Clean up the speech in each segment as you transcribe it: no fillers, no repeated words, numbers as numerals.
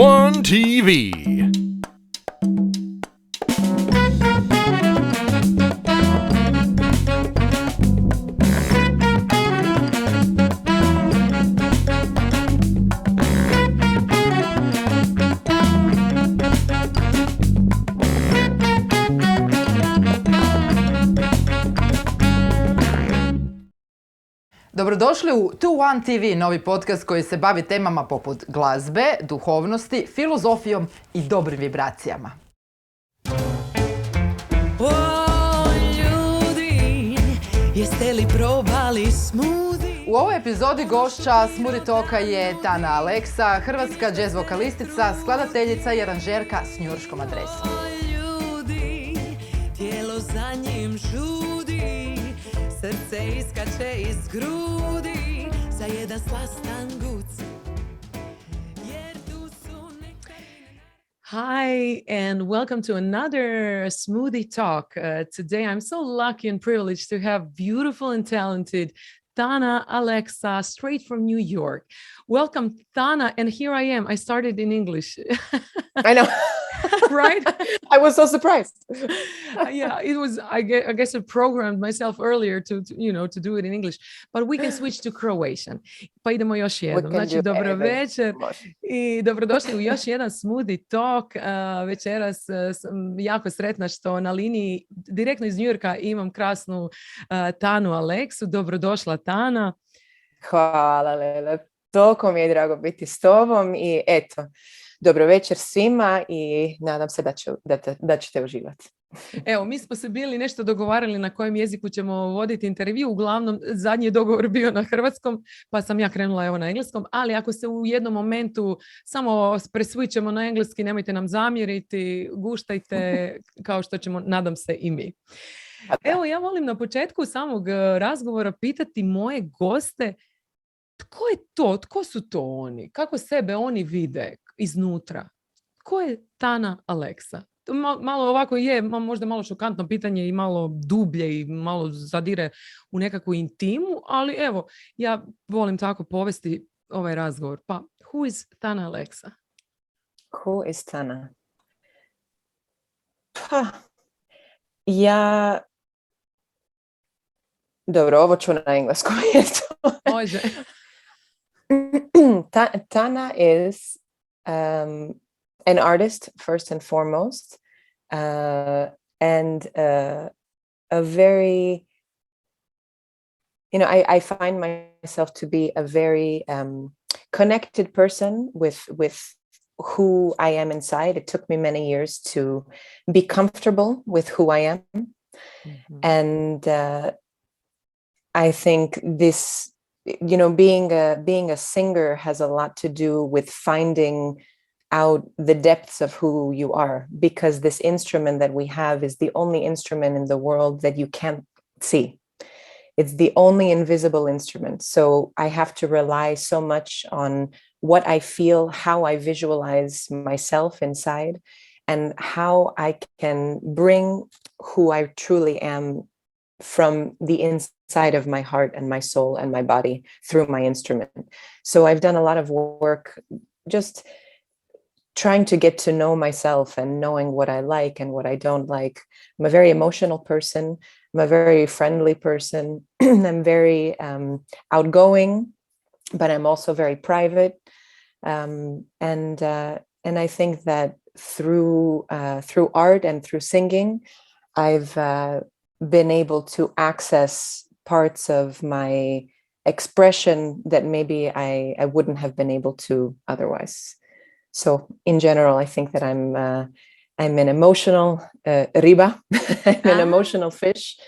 One TV. Dobrodošli u One TV, novi podcast koji se bavi temama poput glazbe, duhovnosti, filozofijom i dobrim vibracijama. O, ljudi, jeste li probali smoothie? U ovoj epizodi gošća Smoothie Talka je Thana Alexa, hrvatska jazz vokalistica, skladateljica i aranžerka s njujorškom adresom. O, ljudi, tijelo za njim žudi, srce iskače iz grudi za jedan slastan guc. Hi, and welcome to another Smoothie Talk. Today, I'm so lucky and privileged to have beautiful and talented Thana Alexa, straight from New York. Welcome, Thana, and here I am. I started in English. I know. Right? I was so surprised. Yeah, it was, I guess I programmed myself earlier to do it in English, but we can switch to Croatian. Pa idemo još jednom. Znači, dobro večer i dobrodošli u još jedan Smoothie Talk. Večeras sam jako sretna što na liniji direktno iz Njujorka imam krasnu Thanu Aleksu. Dobrodošla, Thana. Hvala, Lela. Toliko mi je drago biti s tobom i eto, dobro večer svima i nadam se da ćete uživati. Evo, mi smo se bili nešto dogovarali na kojem jeziku ćemo voditi intervju. Uglavnom, zadnji je dogovor bio na hrvatskom, pa sam ja krenula evo na engleskom. Ali ako se u jednom momentu samo presvićemo na engleski, nemojte nam zamjeriti, guštajte kao što ćemo, nadam se, i mi. Evo, ja volim na početku samog razgovora pitati moje goste tko je to, tko su to oni, kako sebe oni vide iznutra. Ko je Thana Alexa? Malo ovako je, možda malo šokantno pitanje i malo dublje i malo zadire u nekakvu intimu, ali evo, ja volim tako povesti ovaj razgovor. Pa, who is Thana Alexa? Who is Thana? Pa, ja... Dobro, ovo ću na engleskom. Može. Thana is an artist, first and foremost, and a very, I find myself to be a very connected person with who I am inside. It took me many years to be comfortable with who I am. Mm-hmm. And I think this, being a singer has a lot to do with finding out the depths of who you are, because this instrument that we have is the only instrument in the world that you can't see. It's the only invisible instrument. So I have to rely so much on what I feel, how I visualize myself inside, and how I can bring who I truly am from the inside of my heart and my soul and my body through my instrument. So I've done a lot of work just trying to get to know myself and knowing what I like and what I don't like. I'm a very emotional person. I'm a very friendly person. I'm very outgoing, but I'm also very private. And I think that through art and through singing, I've been able to access parts of my expression that maybe I wouldn't have been able to otherwise. So in general, I think that I'm an emotional riba, I'm an emotional fish,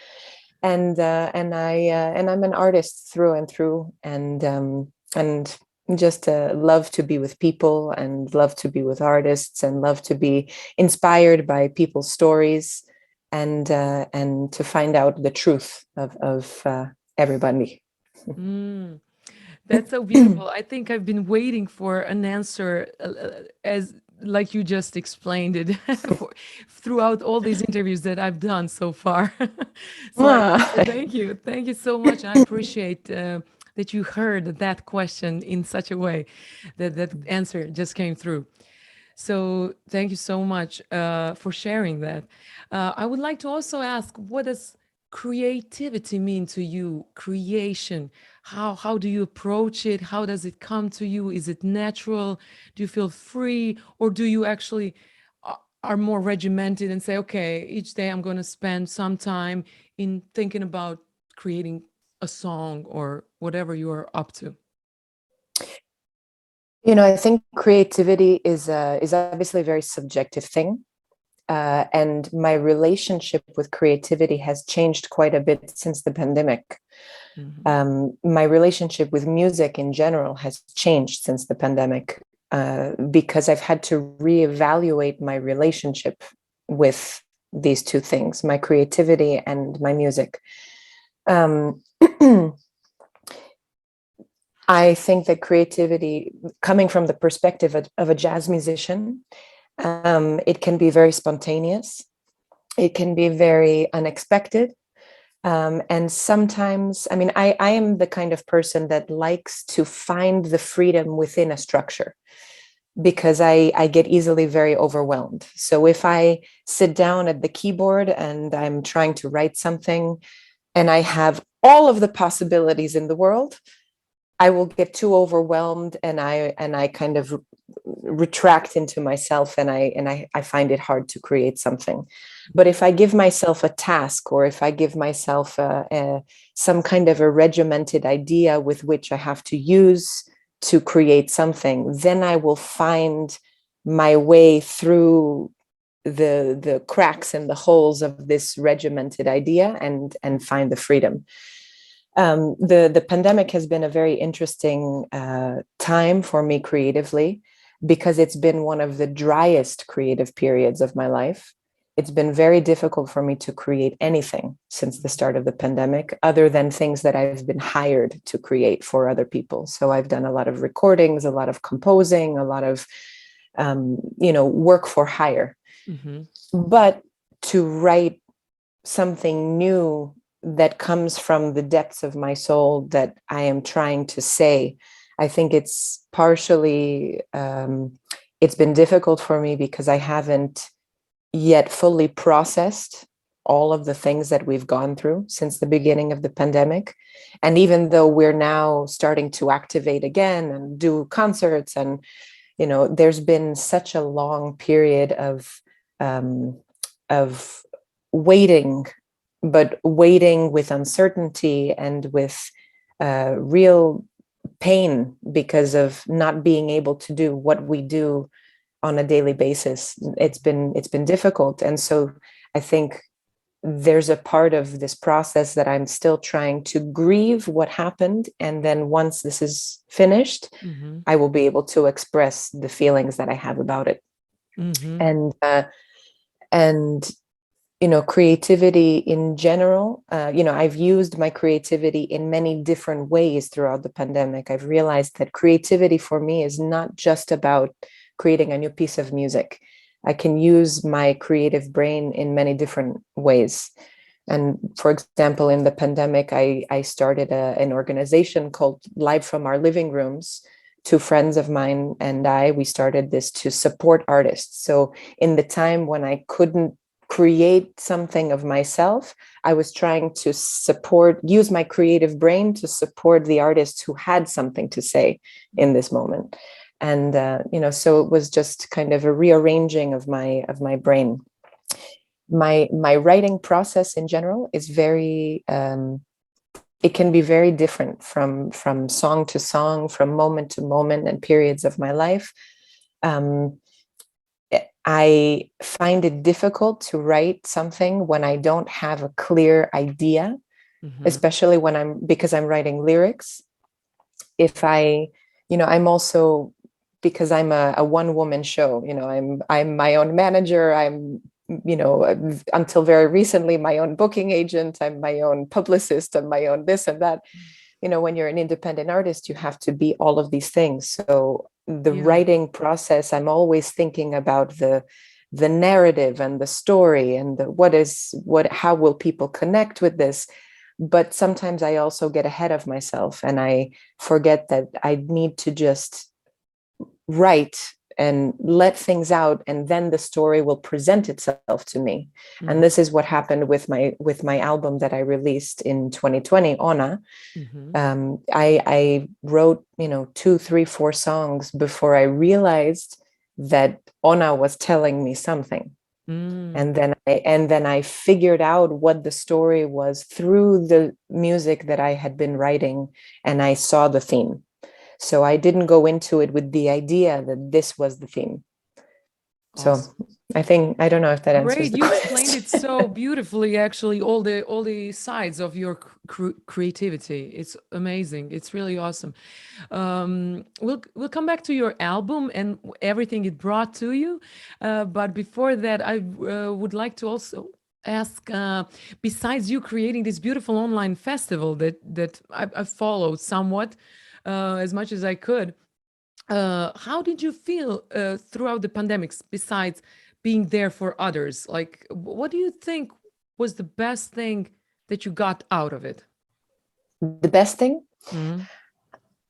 and I'm an artist through and through, and just love to be with people and love to be with artists and love to be inspired by people's stories and to find out the truth of everybody. That's so beautiful. I think I've been waiting for an answer as like you just explained it throughout all these interviews that I've done so far. Thank you. Thank you so much. I appreciate that you heard that question in such a way that that answer just came through. So thank you so much for sharing that. I would like to also ask, what does creativity mean to you? Creation. How do you approach it? How does it come to you? Is it natural? Do you feel free, or do you actually are more regimented and say, okay, each day I'm going to spend some time in thinking about creating a song or whatever you are up to? I think creativity is obviously a very subjective thing. And my relationship with creativity has changed quite a bit since the pandemic. My relationship with music in general has changed since the pandemic because I've had to reevaluate my relationship with these two things, my creativity and my music. I think that creativity, coming from the perspective of a jazz musician, it can be very spontaneous. It can be very unexpected. And sometimes, I am the kind of person that likes to find the freedom within a structure because I get easily very overwhelmed. So if I sit down at the keyboard and I'm trying to write something and I have all of the possibilities in the world, I will get too overwhelmed and I kind of retract into myself and I find it hard to create something. But if I give myself a task, or if I give myself some kind of a regimented idea with which I have to use to create something, then I will find my way through the cracks and the holes of this regimented idea and find the freedom. The pandemic has been a very interesting time for me creatively, because it's been one of the driest creative periods of my life. It's been very difficult for me to create anything since the start of the pandemic, other than things that I've been hired to create for other people. So I've done a lot of recordings, a lot of composing, a lot of work for hire. But to write something new that comes from the depths of my soul that I am trying to say, I think it's partially, it's been difficult for me because I haven't yet fully processed all of the things that we've gone through since the beginning of the pandemic. And even though we're now starting to activate again and do concerts, and, there's been such a long period of waiting, but waiting with uncertainty and with real pain because of not being able to do what we do on a daily basis. It's been difficult. And so I think there's a part of this process that I'm still trying to grieve what happened. And then once this is finished, I will be able to express the feelings that I have about it. And creativity in general, I've used my creativity in many different ways throughout the pandemic. I've realized that creativity for me is not just about creating a new piece of music. I can use my creative brain in many different ways. And for example, in the pandemic, I started an organization called Live from Our Living Rooms. Two friends of mine and we started this to support artists. So in the time when I couldn't create something of myself, I was trying to use my creative brain to support the artists who had something to say in this moment. And, so it was just kind of a rearranging of my brain. My writing process in general is very, it can be very different from song to song, from moment to moment and periods of my life. I find it difficult to write something when I don't have a clear idea, especially because I'm writing lyrics. If I'm also, because I'm a one-woman show, I'm my own manager. I'm, until very recently, my own booking agent. I'm my own publicist and my own this and that. When you're an independent artist, you have to be all of these things. So the writing process, I'm always thinking about the narrative and the story and how will people connect with this. But sometimes I also get ahead of myself and I forget that I need to just write let things out, and then the story will present itself to me. And this is what happened with my album that I released in 2020, Ona. I wrote 2, 3, 4 songs before I realized that Ona was telling me something. And then I figured out what the story was through the music that I had been writing, and I saw the theme. So I didn't go into it with the idea that this was the theme. Awesome. So I don't know if that answers the question. Great, you explained it so beautifully, actually, all the sides of your creativity. It's amazing. It's really awesome. We'll come back to your album and everything it brought to you. But before that, I would like to also ask, besides you creating this beautiful online festival that I followed somewhat, as much as I could, how did you feel throughout the pandemics, besides being there for others? Like, what do you think was the best thing that you got out of it? The best thing?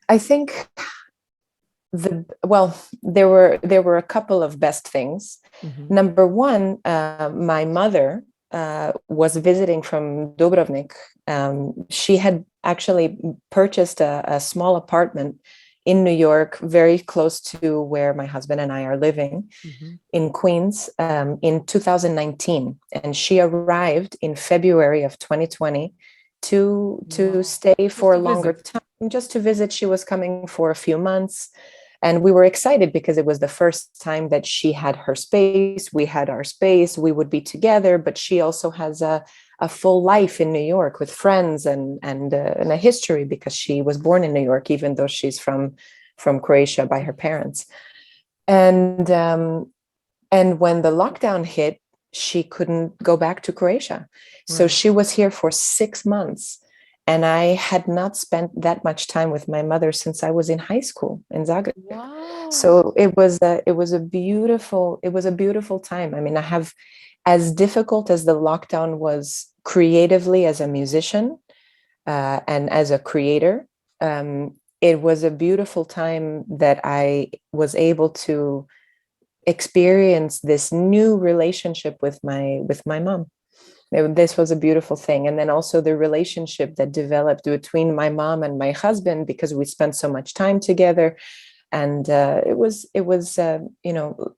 I think there were a couple of best things. Number one, my mother was visiting from Dubrovnik. She had actually purchased a small apartment in New York, very close to where my husband and I are living, in Queens, in 2019. And she arrived in February of 2020 to stay for a longer time, just to visit. She was coming for a few months. And we were excited because it was the first time that she had her space. We had our space. We would be together, but she also has a full life in New York with friends and a history, because she was born in New York, even though she's from Croatia by her parents. And when the lockdown hit, she couldn't go back to Croatia. So she was here for 6 months. And I had not spent that much time with my mother since I was in high school in Zagreb. Wow. So it was a beautiful time. I mean, I have, as difficult as the lockdown was creatively as a musician and as a creator, it was a beautiful time that I was able to experience this new relationship with my mom. This was a beautiful thing. And then also the relationship that developed between my mom and my husband, because we spent so much time together. And it was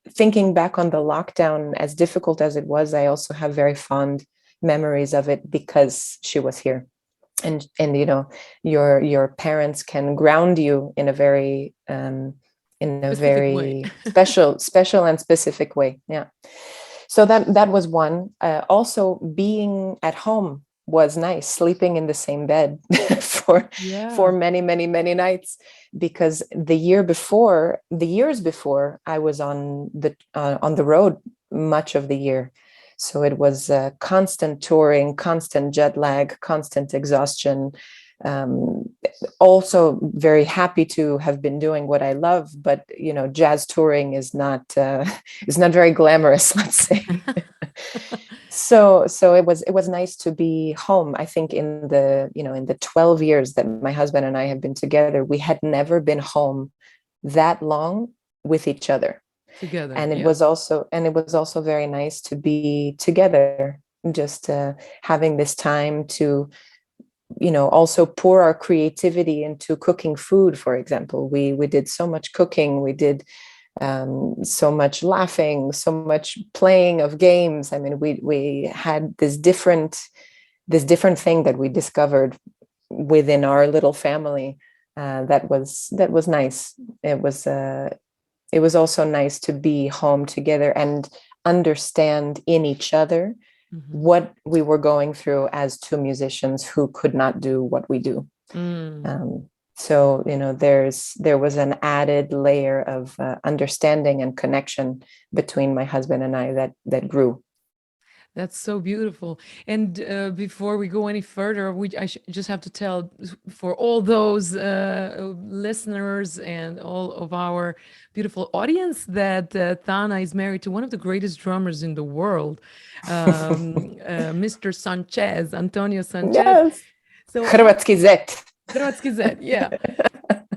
thinking back on the lockdown, as difficult as it was, I also have very fond memories of it because she was here. And your parents can ground you in a very special and specific way. Yeah. So that was one. Also, being at home was nice, sleeping in the same bed for many nights, because the years before I was on the road much of the year. So it was constant touring, constant jet lag, constant exhaustion. Also very happy to have been doing what I love, but jazz touring is not very glamorous, let's say. So it was nice to be home. I think in the 12 years that my husband and I have been together, we had never been home that long with each other. Together. And it was also very nice to be together, just having this time to also pour our creativity into cooking food. For example, we did so much cooking, we did so much laughing, so much playing of games. I mean, we had this different thing that we discovered within our little family. That was nice. It was also nice to be home together and understand in each other what we were going through as two musicians who could not do what we do. So there was an added layer of understanding and connection between my husband and I that grew. That's so beautiful. And before we go any further, I just have to tell for all those listeners and all of our beautiful audience that Thana is married to one of the greatest drummers in the world, Mr. Sanchez, Antonio Sanchez. Yes. So, Hrvatski zet. Hrvatski zet, yeah.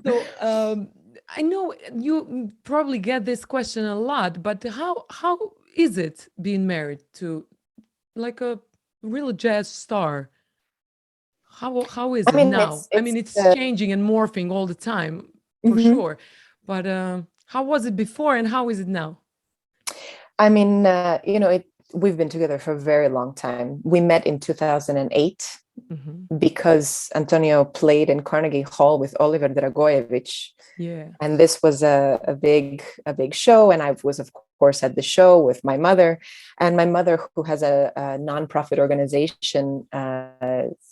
So I know you probably get this question a lot, but how is it being married to like a real jazz star? How is I it mean, now? I mean, it's changing and morphing all the time, for sure. But how was it before, and how is it now? I mean, we've been together for a very long time. We met in 2008 because Antonio played in Carnegie Hall with Oliver Dragojevic. Yeah. And this was a big show. And I was, of course, at the show with my mother. And my mother, who has a nonprofit organization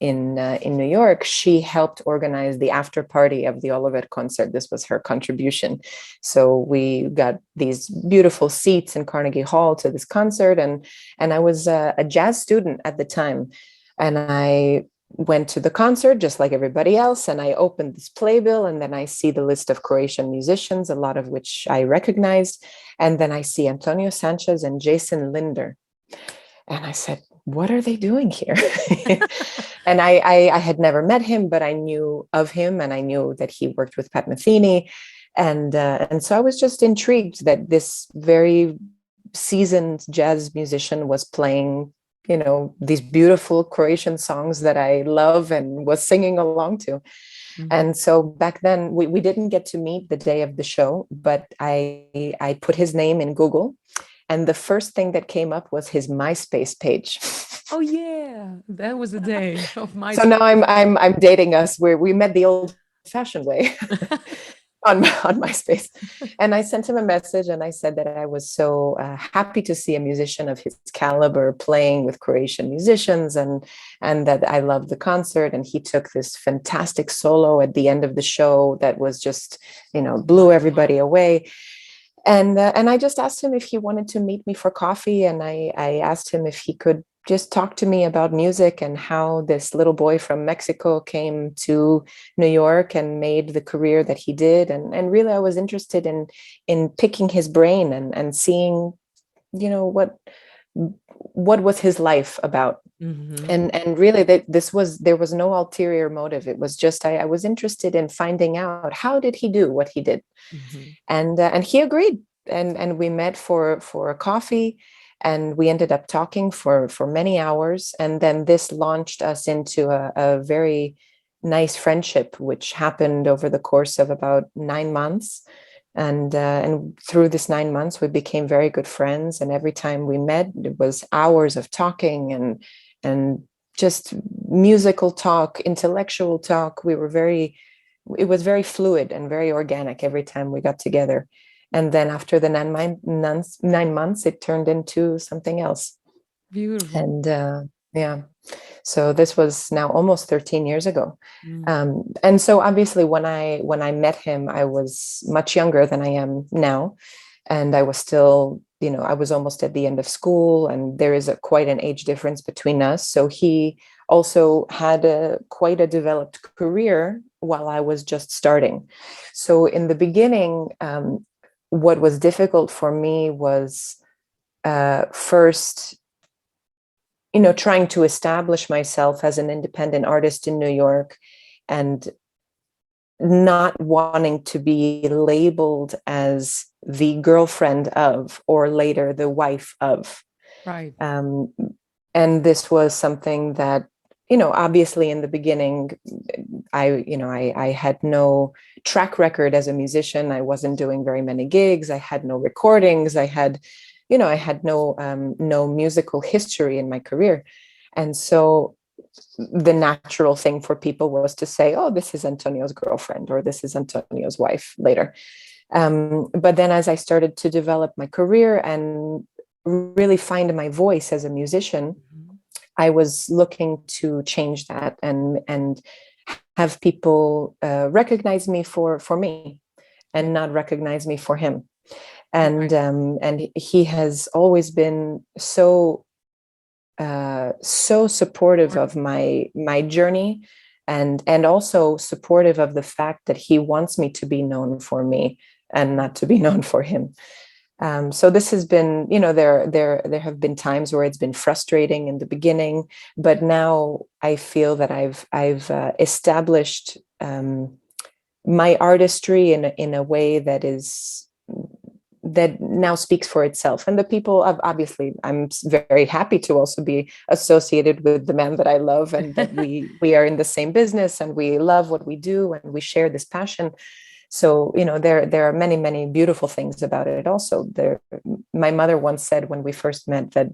in New York, she helped organize the after party of the Oliver concert. This was her contribution. So we got these beautiful seats in Carnegie Hall to this concert. And I was a jazz student at the time. And I went to the concert just like everybody else, and I opened this playbill, and then I see the list of Croatian musicians, a lot of which I recognized, and then I see Antonio Sanchez and Jason Linder, and I said, what are they doing here? And I had never met him, but I knew of him, and I knew that he worked with Pat Metheny, and so I was just intrigued that this very seasoned jazz musician was playing these beautiful Croatian songs that I love and was singing along to. And so back then we didn't get to meet the day of the show, but I put his name in Google, and the first thing that came up was his MySpace page. Oh yeah, that was the day of MySpace. So now I'm dating us where we met the old fashioned way. on MySpace. And I sent him a message, and I said that I was so happy to see a musician of his caliber playing with Croatian musicians, and that I loved the concert. And he took this fantastic solo at the end of the show that was just, blew everybody away. And I just asked him if he wanted to meet me for coffee. And I asked him if he could just talk to me about music and how this little boy from Mexico came to New York and made the career that he did. And really, I was interested in picking his brain and seeing, what was his life about. And really, there was no ulterior motive. It was just I was interested in finding out, how did he do what he did. And he agreed, and we met for a coffee. And we ended up talking for many hours. And then this launched us into a very nice friendship, which happened over the course of about 9 months. And through this 9 months, we became very good friends. And every time we met, it was hours of talking and just musical talk, intellectual talk. It was very fluid and very organic every time we got together. And then after the 9 months, it turned into something else. Beautiful. And so this was now almost 13 years ago. And so obviously when I met him, I was much younger than I am now. And I was still, I was almost at the end of school, and there is quite an age difference between us. So he also had quite a developed career while I was just starting. So in the beginning, what was difficult for me was first, trying to establish myself as an independent artist in New York, and not wanting to be labeled as the girlfriend of, or later the wife of. Right. And this was something that, obviously in the beginning, I had no track record as a musician. I wasn't doing very many gigs. I had no recordings. I had no musical history in my career. And so the natural thing for people was to say, oh, this is Antonio's girlfriend, or this is Antonio's wife later. But then as I started to develop my career and really find my voice as a musician, I was looking to change that and have people recognize me for me, and not recognize me for him. And he has always been so supportive of my journey, and also supportive of the fact that he wants me to be known for me and not to be known for him. So this has been, there have been times where it's been frustrating in the beginning, but now I feel that I've established my artistry in a way that now speaks for itself. And the people of, obviously, I'm very happy to also be associated with the man that I love, and that we are in the same business and we love what we do and we share this passion. So, there are many, many beautiful things about it also. My mother once said when we first met that,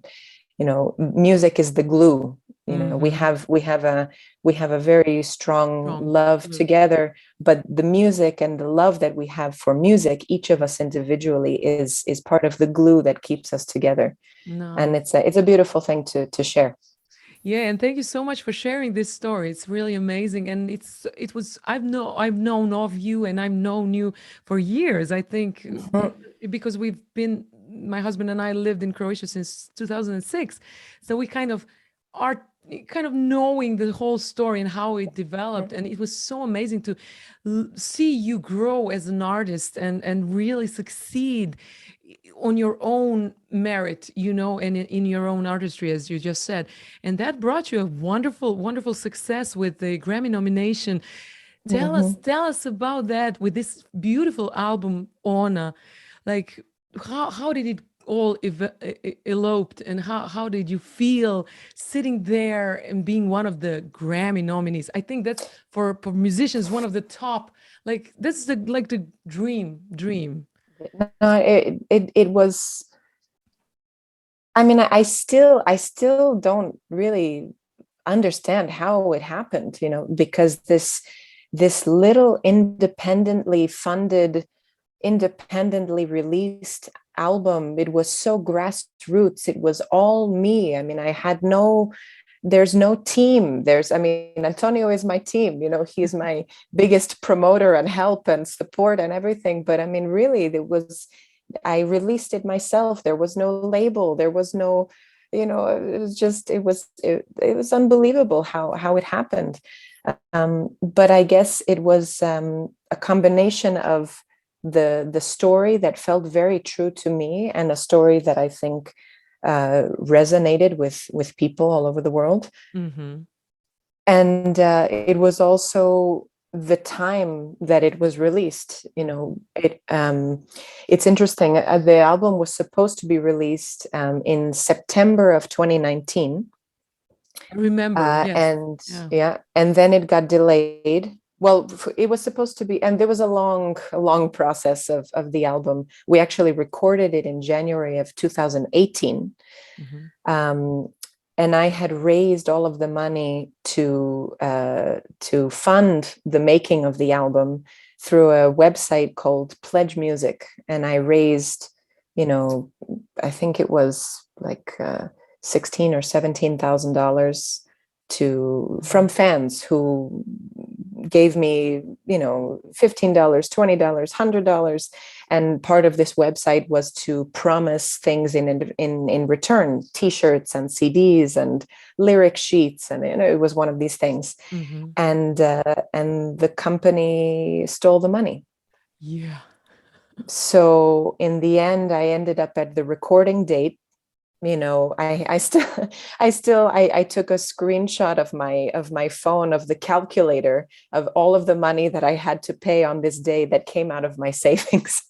music is the glue. We have a very strong love together, but the music and the love that we have for music, each of us individually is part of the glue that keeps us together. No. And it's a beautiful thing to share. Yeah, and thank you so much for sharing this story. It's really amazing, and I've known of you, and I've known you for years. I think because my husband and I lived in Croatia since 2006, so we are knowing the whole story and how it developed. And it was so amazing to see you grow as an artist and really succeed on your own merit, and in your own artistry, as you just said. And that brought you a wonderful, wonderful success with the Grammy nomination. Tell us about that with this beautiful album, Ona. Like, how did it all eloped, and how did you feel sitting there and being one of the Grammy nominees? I think that's for musicians one of the top, like that's the dream. No, it was, I mean, I still don't really understand how it happened, because this little independently funded, independently released album, it was so grassroots. It was all me. I mean, there's no team. Antonio is my team, he's my biggest promoter and help and support and everything. But I mean, really, I released it myself. There was no label. There was no, it was unbelievable how it happened. But I guess it was a combination of the story that felt very true to me, and a story that I think resonated with people all over the world. And it was also the time that it was released. It's interesting. The album was supposed to be released in September of 2019. I remember, yes. And then it got delayed. Well, it was supposed to be, and there was a long process of the album. We actually recorded it in January of 2018. And I had raised all of the money to fund the making of the album through a website called Pledge Music. And I raised, I think it was like $16,000 or $17,000 from fans who gave me, $15, $20, $100. And part of this website was to promise things in return, T-shirts and CDs and lyric sheets. And, it was one of these things. And the company stole the money. Yeah. So in the end, I ended up at the recording date. I took a screenshot of my phone, of the calculator of all of the money that I had to pay on this day that came out of my savings.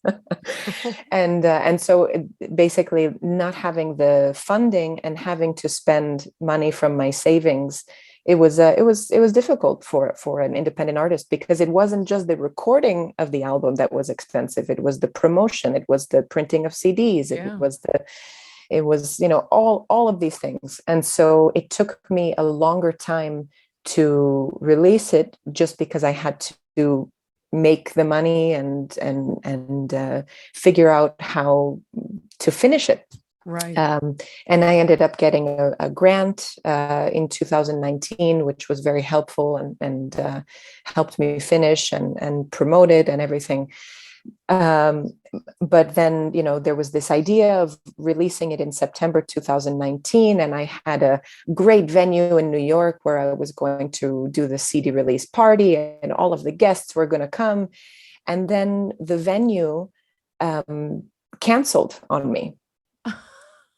And so basically not having the funding and having to spend money from my savings, it was difficult for an independent artist, because it wasn't just the recording of the album that was expensive. It was the promotion. It was the printing of CDs. It was all of these things. And so it took me a longer time to release it, just because I had to make the money and figure out how to finish it. Right. And I ended up getting a grant in 2019, which was very helpful and helped me finish and promote it and everything. But then, there was this idea of releasing it in September 2019, and I had a great venue in New York where I was going to do the CD release party, and all of the guests were going to come. And then the venue canceled on me.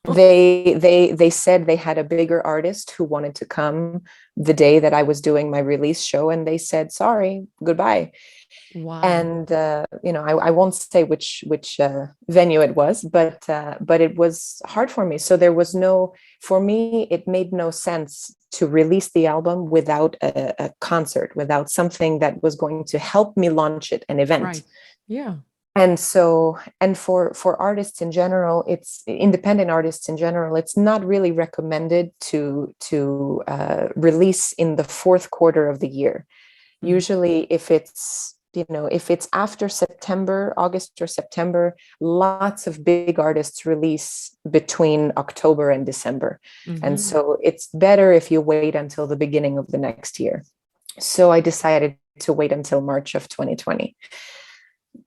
They said they had a bigger artist who wanted to come the day that I was doing my release show, and they said, sorry, goodbye. Wow. And I won't say which venue it was, but it was hard for me. So there was for me, it made no sense to release the album without a concert, without something that was going to help me launch it, an event. Right. Yeah. And so, and for artists in general, it's independent artists in general, it's not really recommended to release in the fourth quarter of the year. Usually if it's after September, August or September, lots of big artists release between October and December. And so it's better if you wait until the beginning of the next year. So I decided to wait until March of 2020.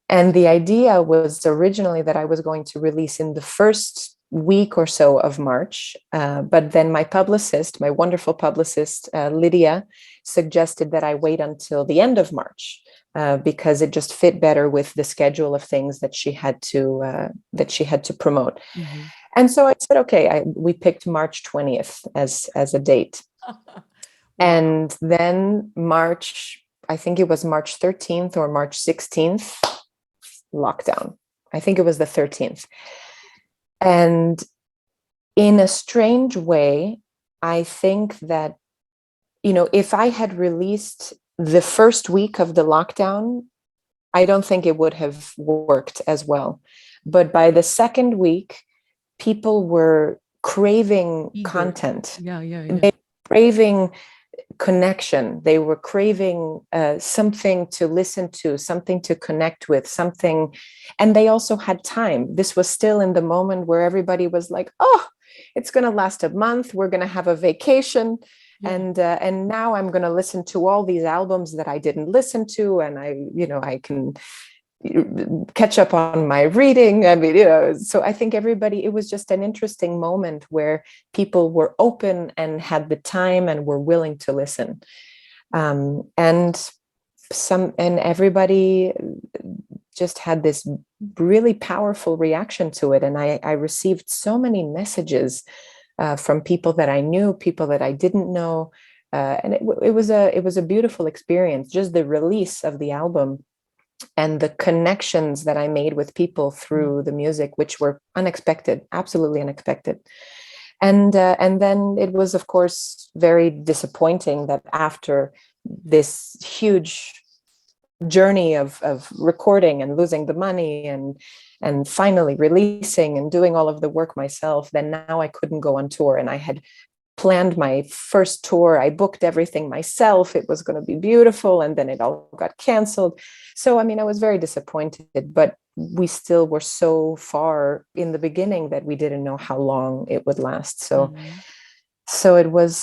And the idea was originally that I was going to release in the first week or so of March. But then my wonderful publicist, Lydia, suggested that I wait until the end of March. Because it just fit better with the schedule of things that she had to promote. And so I said, okay, we picked March 20th as a date. And then I think it was March 13th or March 16th, lockdown. I think it was the 13th. And in a strange way, I think that, if I had released the first week of the lockdown, I don't think it would have worked as well. But by the second week, people were craving content. Yeah. They were craving connection. They were craving something to listen to, something to connect with, something. And they also had time. This was still in the moment where everybody was like, oh, it's going to last a month. We're going to have a vacation. And now I'm going to listen to all these albums that I didn't listen to, and I can catch up on my reading. I mean, so I think it was just an interesting moment where people were open and had the time and were willing to listen. And everybody just had this really powerful reaction to it. And I received so many messages from people that I knew, people that I didn't know. And it was a beautiful experience, just the release of the album and the connections that I made with people through the music, which were unexpected, absolutely unexpected. And then it was, of course, very disappointing that after this huge journey of recording and losing the money and finally releasing and doing all of the work myself, then now I couldn't go on tour. And I had planned my first tour. I booked everything myself. It was going to be beautiful. And then it all got canceled. So, I mean, I was very disappointed, but we still were so far in the beginning that we didn't know how long it would last. So, so it was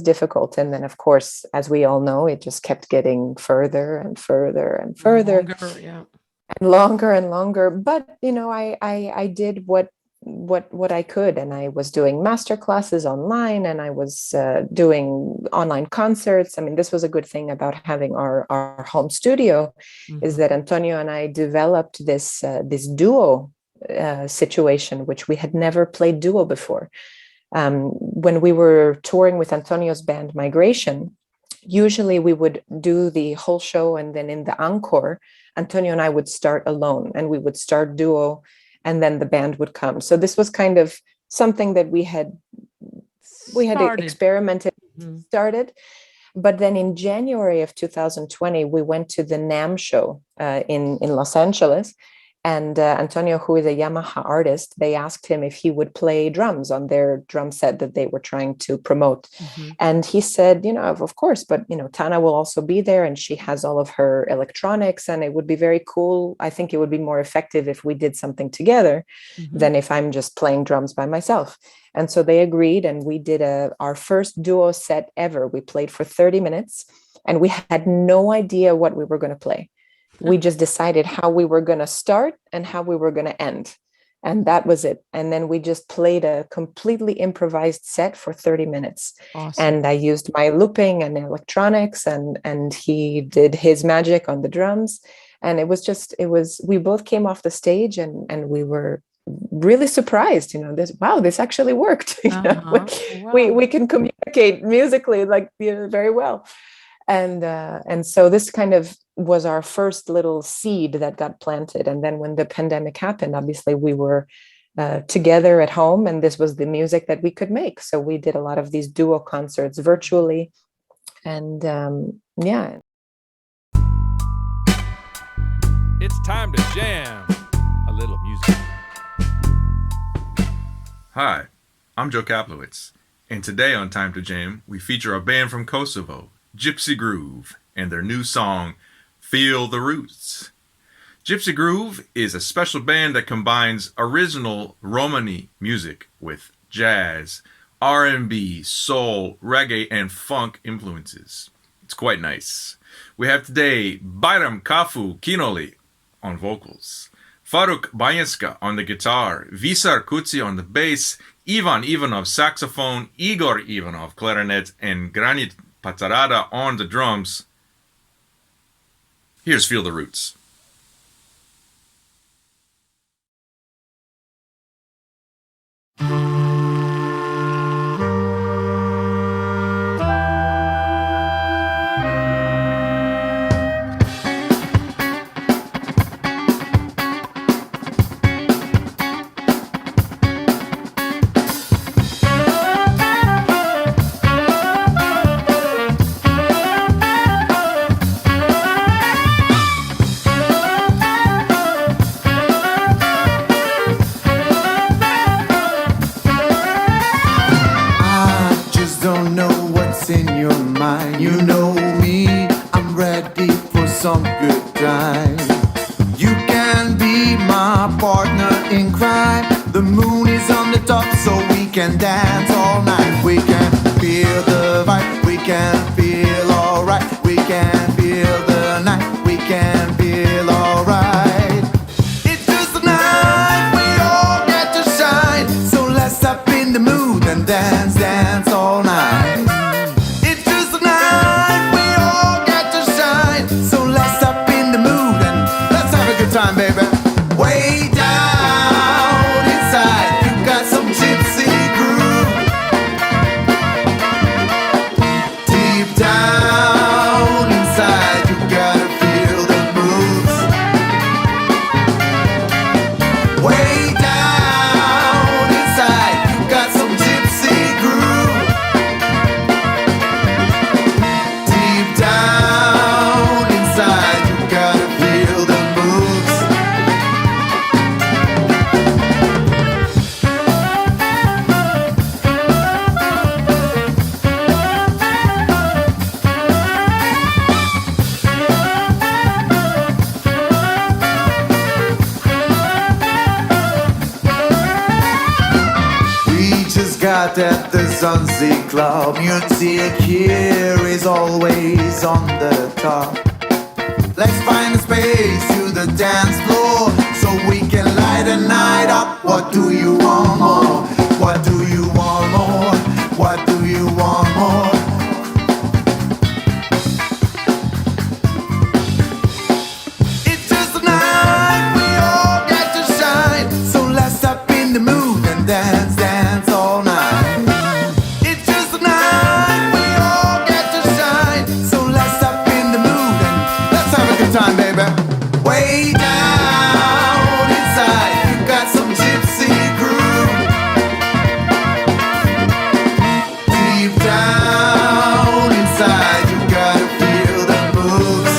difficult. And then, of course, as we all know, it just kept getting further and further and further. Longer and longer. But, I did what I could, and I was doing master classes online, and I was doing online concerts. I mean, this was a good thing about having our home studio, is that Antonio and I developed this duo situation, which we had never played duo before. When we were touring with Antonio's band Migration, usually we would do the whole show, and then in the encore, Antonio and I would start alone, and we would start duo, and then the band would come. So this was kind of something that we had experimented, started. But then in January of 2020, we went to the NAMM show in Los Angeles. And Antonio, who is a Yamaha artist, they asked him if he would play drums on their drum set that they were trying to promote. And he said, of course, but, Thana will also be there, and she has all of her electronics, and it would be very cool. I think it would be more effective if we did something together than if I'm just playing drums by myself. And so they agreed, and we did our first duo set ever. We played for 30 minutes, and we had no idea what we were going to play. We just decided how we were going to start and how we were going to end. And that was it. And then we just played a completely improvised set for 30 minutes. Awesome. And I used my looping and electronics, and he did his magic on the drums. And we both came off the stage, and we were really surprised, this actually worked. Wow. We can communicate musically very well. And so this kind of was our first little seed that got planted. And then when the pandemic happened, obviously we were together at home, and this was the music that we could make. So we did a lot of these duo concerts virtually. And yeah. It's time to jam a little music. Hi, I'm Joe Kaplowitz, and today on Time to Jam, we feature a band from Kosovo, Gipsy Groove, and their new song, Feel the Roots. Gipsy Groove is a special band that combines original Romani music with jazz, R&B, soul, reggae, and funk influences. It's quite nice. We have today Bayram Kafu Kinoli on vocals, Faruk Bajenska on the guitar, Visar Kuci on the bass, Ivan Ivanov saxophone, Igor Ivanov clarinet, and Granit Patarada on the drums. Here's Feel the Roots. Some good time. You can be my partner in crime. The moon is on the top, so we can dance all night. We can feel the vibe. We can feel alright. We can feel the night. We can feel alright. It's just a night we all get to shine. So let's step in the mood and dance, dance all night. Time, baby. Way down inside, you got some gypsy groove. Deep down inside, you gotta feel the moves. Way down inside, you got some gypsy groove. Deep down inside, you gotta feel the moves. At the Sunset Club, music here is always on the top. Let's find a space to the dance floor so we can light a night up. What do you want more? What do you want more? What do you want more? It's just a night we all get to shine. So let's step in the mood and dance, dance all night. Time, baby. Way down inside, you got some gypsy groove. Deep down inside, you gotta feel the moves.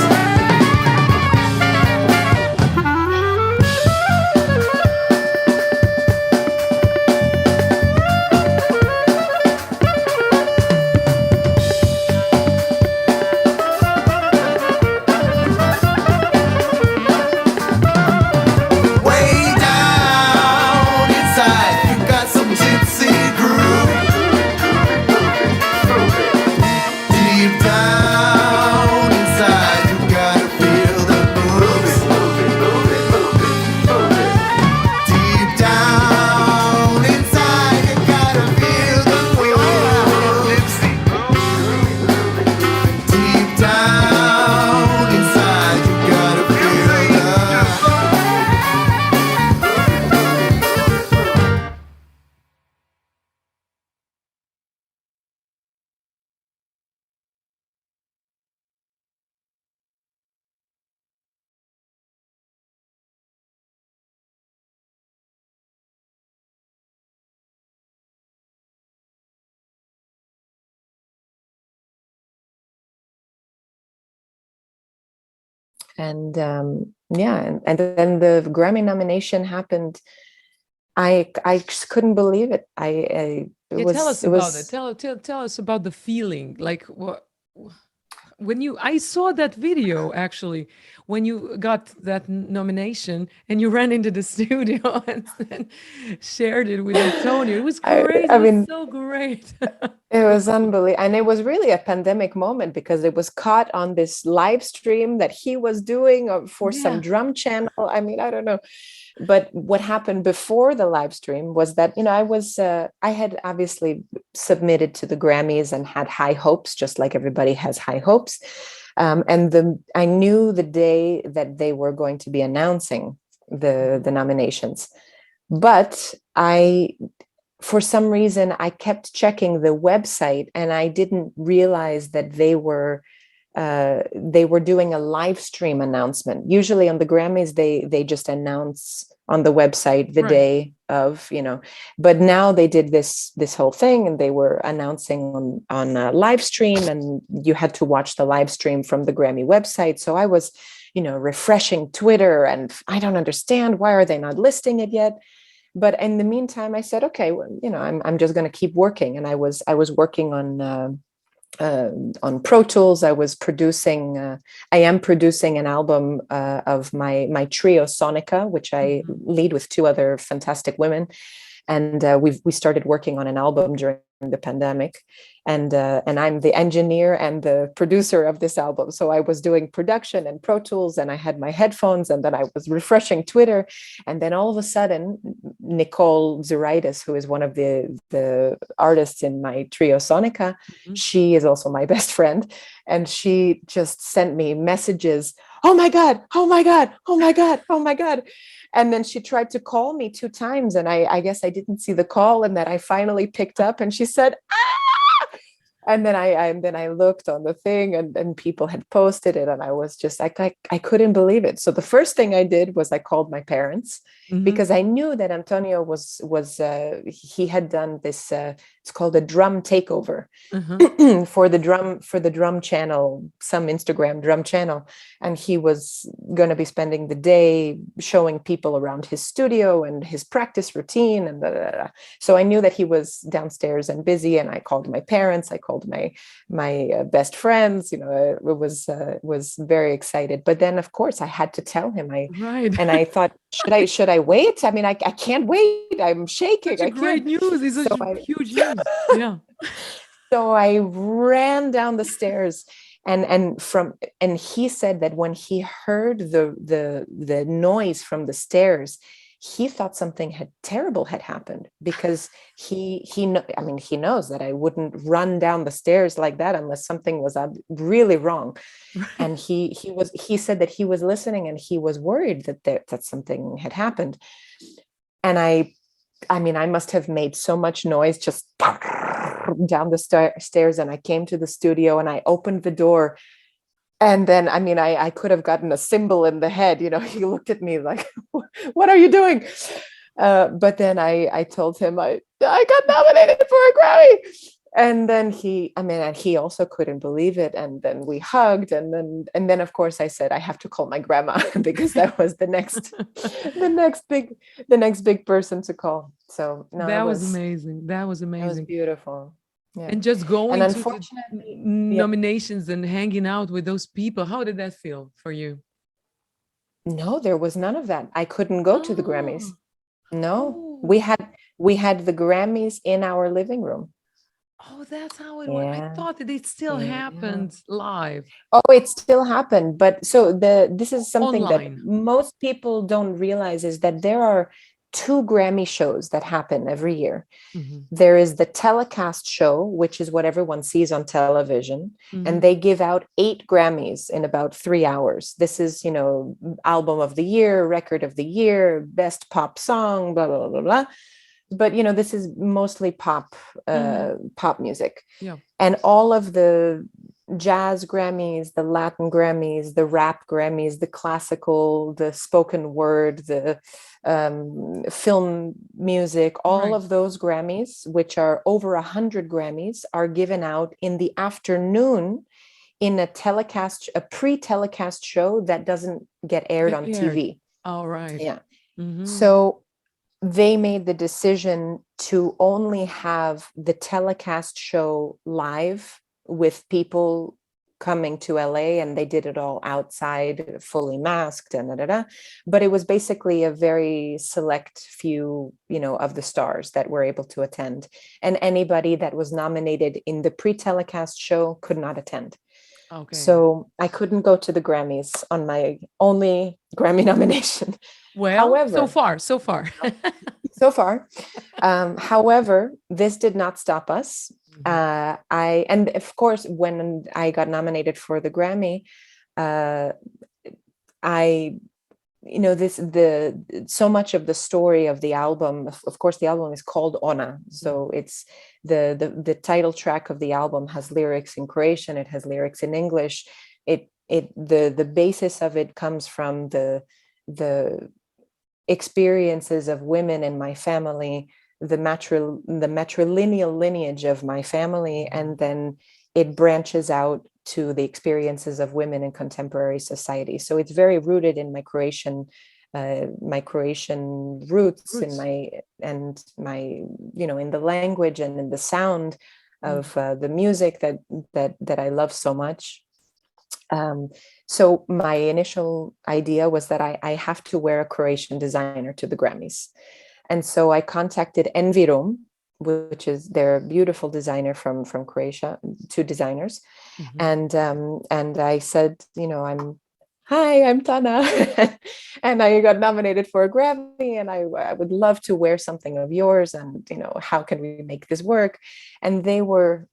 And then the Grammy nomination happened. I just couldn't believe it. Tell us about it. Tell us about the feeling. Like I saw that video actually when you got that nomination and you ran into the studio and then shared it with Antonio. It was great. It was so great. It was unbelievable. And it was really a pandemic moment because it was caught on this live stream that he was doing for some drum channel. I mean, I don't know. But what happened before the live stream was that, I had obviously submitted to the Grammys and had high hopes, just like everybody has high hopes. I knew the day that they were going to be announcing the nominations. But for some reason, I kept checking the website and I didn't realize that they were doing a live stream announcement. Usually on the Grammys, they just announce on the website the day of, but now they did this whole thing and they were announcing on a live stream, and you had to watch the live stream from the Grammy website. So I was, refreshing Twitter and I don't understand, why are they not listing it yet? But in the meantime, I said, okay, well, I'm just going to keep working. And I was working on Pro Tools. I am producing an album of my trio Sonica, which I lead with two other fantastic women. And we started working on an album during the pandemic, and I'm the engineer and the producer of this album. So I was doing production and Pro Tools, and I had my headphones, and then I was refreshing Twitter, and then all of a sudden, Nicole Zuraitis, who is one of the artists in my trio Sonica, she is also my best friend, and she just sent me messages. Oh my God, oh my God, oh my God, oh my God. And then she tried to call me 2 times, and I guess I didn't see the call, and that I finally picked up, and she said, ah! And then I looked on the thing, and people had posted it, and I was just like, I couldn't believe it. So the first thing I did was I called my parents, because I knew that Antonio he had done this, it's called a drum takeover for the drum channel, some Instagram drum channel. And he was going to be spending the day showing people around his studio and his practice routine. And so I knew that he was downstairs and busy, and I called my parents, I called my best friends, it was very excited. But then of course I had to tell him, and I thought, should I wait? I mean, I can't wait. I'm shaking. Such great news. It's such huge news. Yeah. So I ran down the stairs, and he said that when he heard the noise from the stairs, he thought something terrible had happened, because he knows that I wouldn't run down the stairs like that unless something was really wrong. And he said that he was listening and he was worried that something had happened. And I must have made so much noise just down the stairs, and I came to the studio and I opened the door. And then, I could have gotten a cymbal in the head. He looked at me like, what are you doing? But then I told him I got nominated for a Grammy. And then he also couldn't believe it. And then we hugged. And then of course I said, I have to call my grandma, because that was the next big person to call. So no, that was amazing. That was amazing. It was beautiful. Yeah. And just going to the nominations and hanging out with those people, how did that feel for you? No, there was none of that. I couldn't go to the Grammys. No, we had the Grammys in our living room. Oh, that's how it went. I thought that it still happened live. Oh, it still happened. But so this is something online that most people don't realize, is that there are 2 Grammy shows that happen every year. There is the telecast show, which is what everyone sees on television. And they give out 8 Grammys in about 3 hours. This is, album of the year, record of the year, best pop song, blah, blah, blah, blah. But, this is mostly pop music. Yeah. And all of the jazz Grammys, the Latin Grammys, the rap Grammys, the classical, the spoken word, the film music, all of those Grammys, which are over 100 Grammys, are given out in the afternoon in a pre-telecast show that doesn't get aired on TV. All right. Yeah. Mhm. So they made the decision to only have the telecast show live with people coming to LA, and they did it all outside, fully masked and but it was basically a very select few, of the stars that were able to attend, and anybody that was nominated in the pre-telecast show could not attend. Okay. So I couldn't go to the Grammys on my only Grammy nomination. Well, However, so far. so far. However, this did not stop us. And of course, when I got nominated for the Grammy, so much of the story of the album, of course, the album is called Ona. So it's the title track of the album has lyrics in Croatian. It has lyrics in English. The basis of it comes from the experiences of women in my family, the matrilineal lineage of my family, and then it branches out to the experiences of women in contemporary society. So it's very rooted in my Croatian roots. in the language and in the sound of the music that I love so much. So my initial idea was that I have to wear a Croatian designer to the Grammys. And so I contacted Envirum, which is their beautiful designer from Croatia, two designers. And I said, I'm Thana, and I got nominated for a Grammy, and I would love to wear something of yours, and how can we make this work? And they were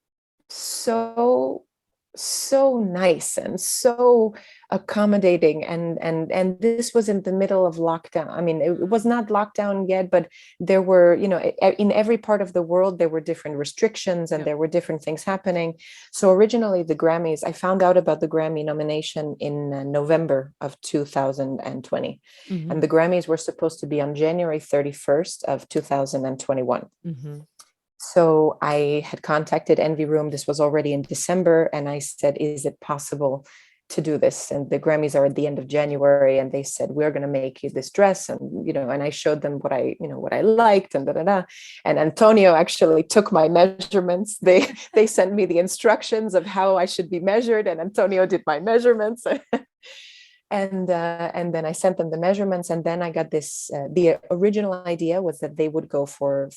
so nice and so accommodating, and this was in the middle of lockdown. I mean, it was not lockdown yet, but there were, in every part of the world there were different restrictions, and there were different things happening. So originally the Grammys, I found out about the Grammy nomination in November of 2020, and the Grammys were supposed to be on January 31st of 2021. So I had contacted Envirum. This was already in December. And I said, is it possible to do this? And the Grammys are at the end of January. And they said, we're going to make you this dress. And, and I showed them what I liked, and And Antonio actually took my measurements. They sent me the instructions of how I should be measured. And Antonio did my measurements. And then I sent them the measurements. And then I got this, the original idea was that they would go for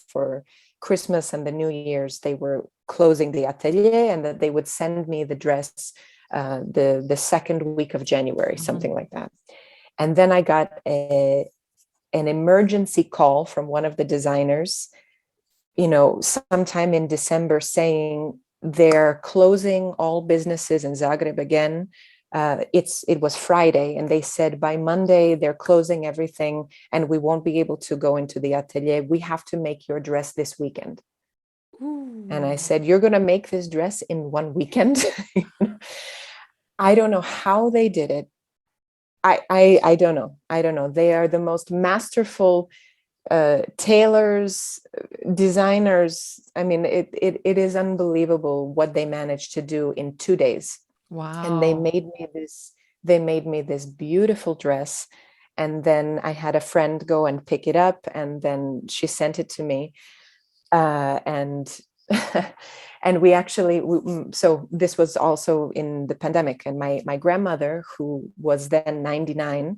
Christmas and the New Year's. They were closing the atelier, and that they would send me the dress the second week of January, something like that. And then I got an emergency call from one of the designers, sometime in December, saying they're closing all businesses in Zagreb again. It was Friday, and they said by Monday they're closing everything and we won't be able to go into the atelier. We have to make your dress this weekend. Ooh. And I said, you're going to make this dress in one weekend? I don't know how they did it. I don't know. They are the most masterful tailors, designers. I mean, it is unbelievable what they managed to do in 2 days. Wow. And they made me this beautiful dress. And then I had a friend go and pick it up, and then she sent it to me. And we actually, so this was also in the pandemic, and my grandmother, who was then 99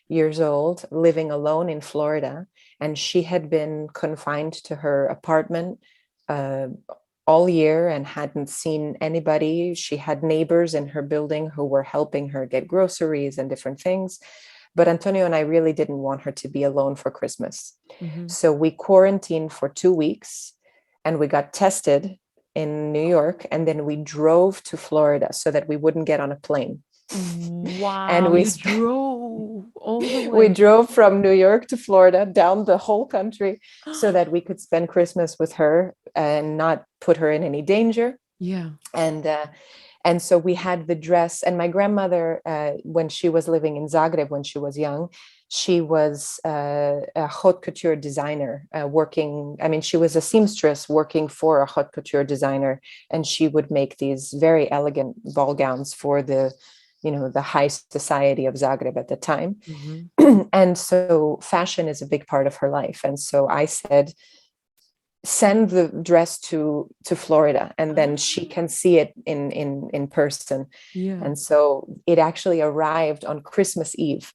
years old, living alone in Florida, and she had been confined to her apartment all year and hadn't seen anybody. She had neighbors in her building who were helping her get groceries and different things. But Antonio and I really didn't want her to be alone for Christmas. So we quarantined for 2 weeks, and we got tested in New York, and then we drove to Florida so that we wouldn't get on a plane. Wow. And we drove all the way. We drove from New York to Florida, down the whole country, so that we could spend Christmas with her and not put her in any danger. Yeah. And so we had the dress, and my grandmother, when she was living in Zagreb, when she was young, she was a haute couture designer working. I mean, she was a seamstress working for a haute couture designer, and she would make these very elegant ball gowns for the high society of Zagreb at the time. Mm-hmm. And so fashion is a big part of her life. And so I said, send the dress to Florida, and then she can see it in person. Yeah. And so it actually arrived on Christmas Eve.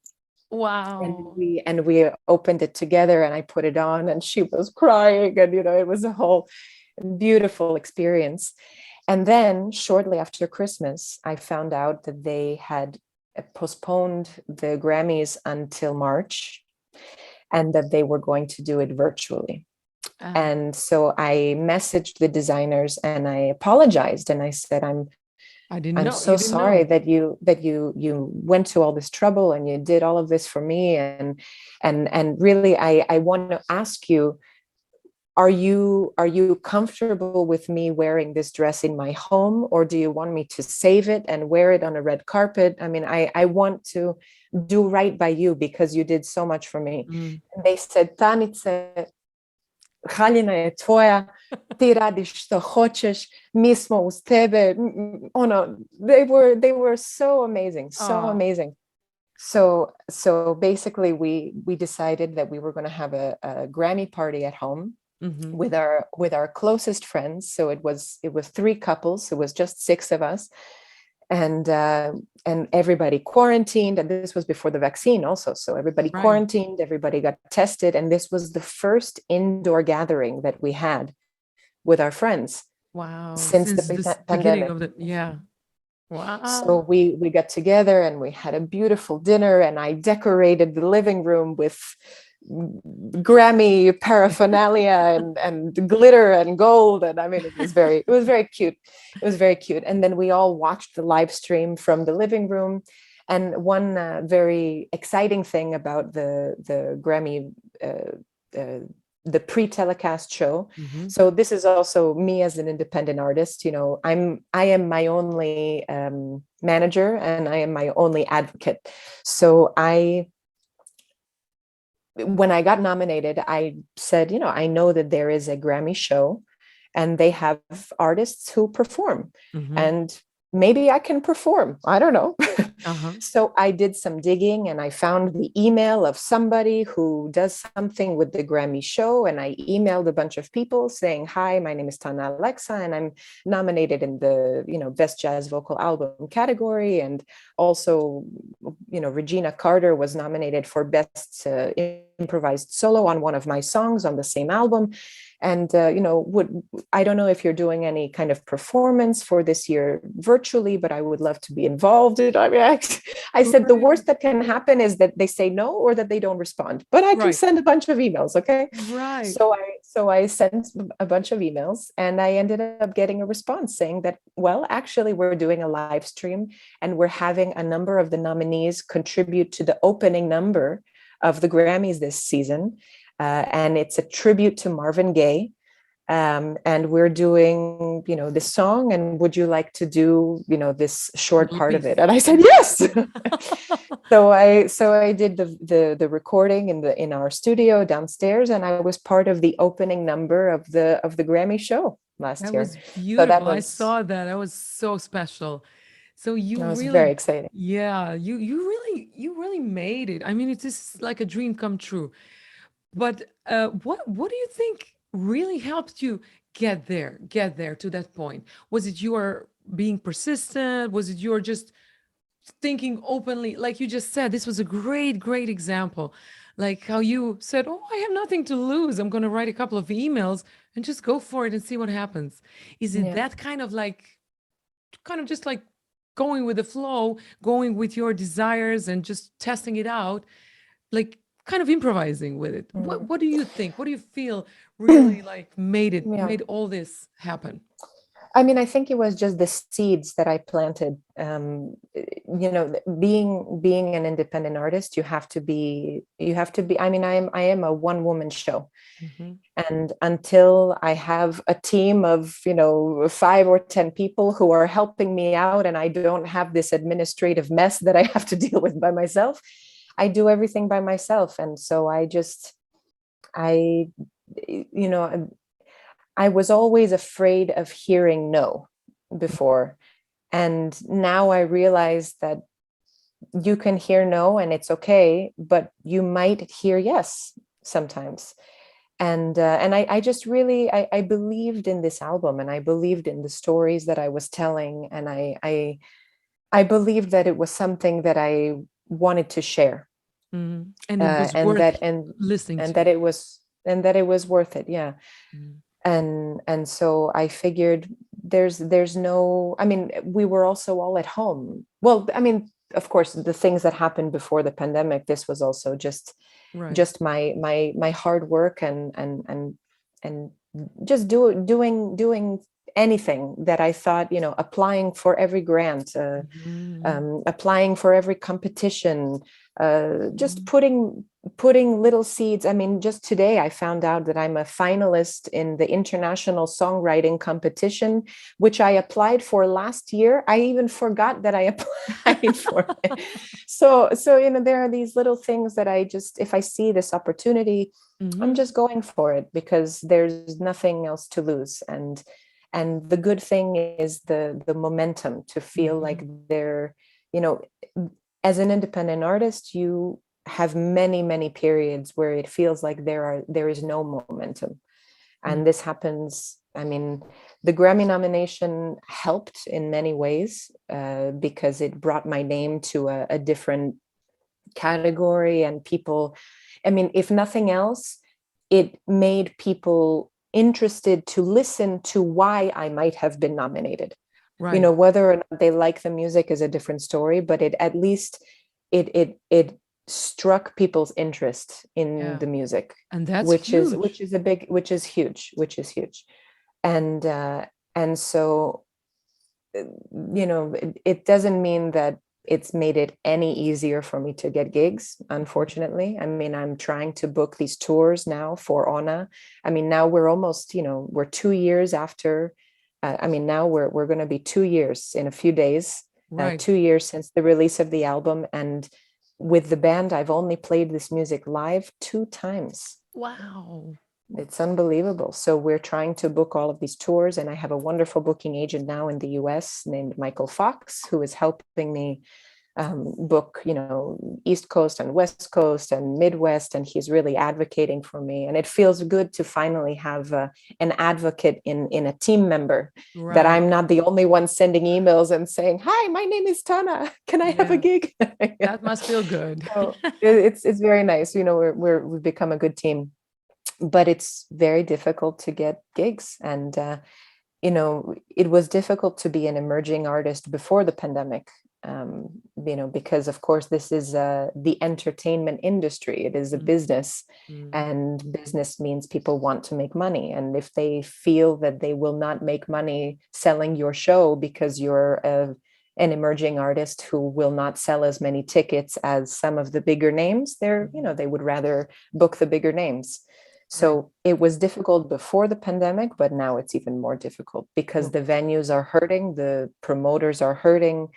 Wow. And we opened it together, and I put it on, and she was crying, and it was a whole beautiful experience. And then shortly after Christmas, I found out that they had postponed the Grammys until March, and that they were going to do it virtually. And so I messaged the designers and I apologized, and I said, I'm so sorry that you went to all this trouble and you did all of this for me. And really, I want to ask you, are you comfortable with me wearing this dress in my home, or do you want me to save it and wear it on a red carpet? I mean, I want to do right by you because you did so much for me. And they said, Tanice, haljina je tvoja, ti radiš što hoćeš, mi smo uz tebe. They were so amazing, amazing. So basically we decided that we were going to have a Grammy party at home. Mm-hmm. with our closest friends. So it was 3 couples. It was just 6 of us, and everybody quarantined. And this was before the vaccine also. So everybody quarantined, everybody got tested. And this was the first indoor gathering that we had with our friends. Wow. Since the pandemic. Wow. So we got together and we had a beautiful dinner, and I decorated the living room with Grammy paraphernalia and glitter and gold. And I mean, it was very cute. It was very cute. And then we all watched the live stream from the living room. And one very exciting thing about the Grammy, the pre-telecast show. Mm-hmm. So this is also me as an independent artist. I am my only manager, and I am my only advocate. So when I got nominated, I said, I know that there is a Grammy show and they have artists who perform. Mm-hmm. And maybe I can perform. I don't know. Uh-huh. So I did some digging, and I found the email of somebody who does something with the Grammy show. And I emailed a bunch of people saying, hi, my name is Thana, and I'm nominated in the, Best Jazz Vocal Album category. And also, Regina Carter was nominated for Best Improvised Solo on one of my songs on the same album. And, I don't know if you're doing any kind of performance for this year virtually, but I would love to be involved. I said, the worst that can happen is that they say no, or that they don't respond, but I can send a bunch of emails. Okay. Right. So I sent a bunch of emails, and I ended up getting a response saying that, well, actually we're doing a live stream, and we're having a number of the nominees contribute to the opening number of the Grammys this season. And it's a tribute to Marvin Gaye. And we're doing, this song, and would you like to do, this short part of it? And I said, yes. So I did the recording in our studio downstairs, and I was part of the opening number of the Grammy show last year. That was beautiful. I saw that. That was so special. So that was very exciting. Yeah, you really made it. I mean, it's just like a dream come true. But what do you think really helped you get there to that point? Was it your being persistent? Was it your just thinking openly? Like you just said, this was a great example. Like how you said, oh, I have nothing to lose. I'm going to write a couple of emails and just go for it and see what happens. Is it that kind of just like going with the flow, going with your desires and just testing it out, like kind of improvising with it? What do you think? What do you feel really like made all this happen? I mean, I think it was just the seeds that I planted. Being an independent artist, you have to be. I mean, I am a one woman show, and until I have a team of 5 or 10 people who are helping me out, and I don't have this administrative mess that I have to deal with by myself, I do everything by myself, and so I was always afraid of hearing no before. And now I realize that you can hear no and it's okay, but you might hear yes sometimes. And I just really, I believed in this album, and I believed in the stories that I was telling. And I believed that it was something that I wanted to share. And it was worth listening to. And that it was worth it. Yeah. And so I figured there's no, I mean, we were also all at home. Well, I mean, of course, the things that happened before the pandemic, this was also just my hard work and just doing anything that I thought, applying for every grant, applying for every competition, just putting little seeds. I mean, just today I found out that I'm a finalist in the international songwriting competition, which I applied for last year. I even forgot that I applied for it. So there are these little things that I just, if I see this opportunity, I'm just going for it, because there's nothing else to lose. And the good thing is the momentum to feel like they're, as an independent artist, you have many periods where it feels like there is no momentum. And this happens. I mean, the Grammy nomination helped in many ways, because it brought my name to a different category, and people, I mean, if nothing else, it made people interested to listen to why I might have been nominated. Right. Whether or not they like the music is a different story, but it at least it struck people's interest in the music, and that's which huge. which is huge. And so it doesn't mean that it's made it any easier for me to get gigs, unfortunately. I mean, I'm trying to book these tours now for Ona. I mean, now we're almost, we're 2 years after. Now we're going to be 2 years in a few days, 2 years since the release of the album. And with the band, I've only played this music live 2 times. Wow. It's unbelievable. So we're trying to book all of these tours. And I have a wonderful booking agent now in the US named Michael Fox, who is helping me book, East Coast and West Coast and Midwest. And he's really advocating for me. And it feels good to finally have an advocate in a team member, that I'm not the only one sending emails and saying, hi, my name is Thana. Can I have a gig? That must feel good. So it's very nice. We've become a good team, but it's very difficult to get gigs. And, it was difficult to be an emerging artist before the pandemic. Because of course this is the entertainment industry. It is a business, and business means people want to make money. And if they feel that they will not make money selling your show because you're an emerging artist who will not sell as many tickets as some of the bigger names, they would rather book the bigger names. So it was difficult before the pandemic, but now it's even more difficult because the venues are hurting, the promoters are hurting.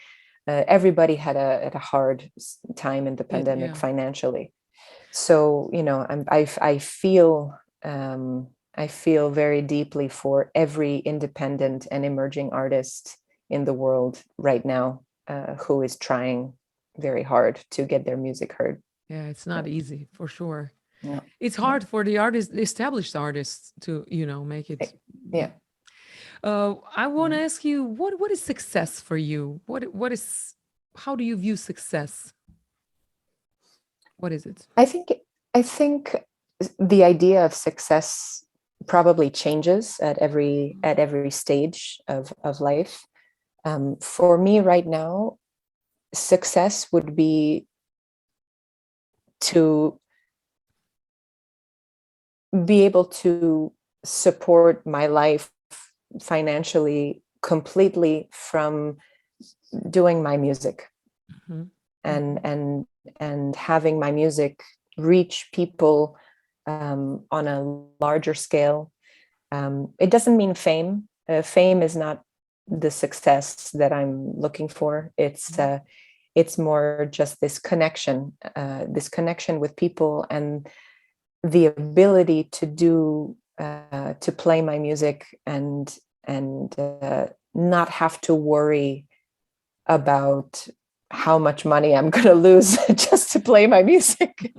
Everybody had a hard time in the pandemic financially. So, I feel very deeply for every independent and emerging artist in the world right now, who is trying very hard to get their music heard. Yeah, it's not easy, for sure. Yeah. It's hard for the established artists to, make it. Yeah. I want to ask you, what is success for you? How do you view success? What is it? I think the idea of success probably changes at every stage of life. For me right now, success would be to be able to support my life financially completely from doing my music, Mhm. and having my music reach people on a larger scale. It doesn't mean fame. Fame is not the success that I'm looking for. It's more just this connection with people, and the ability to to play my music and not have to worry about how much money I'm going to lose just to play my music.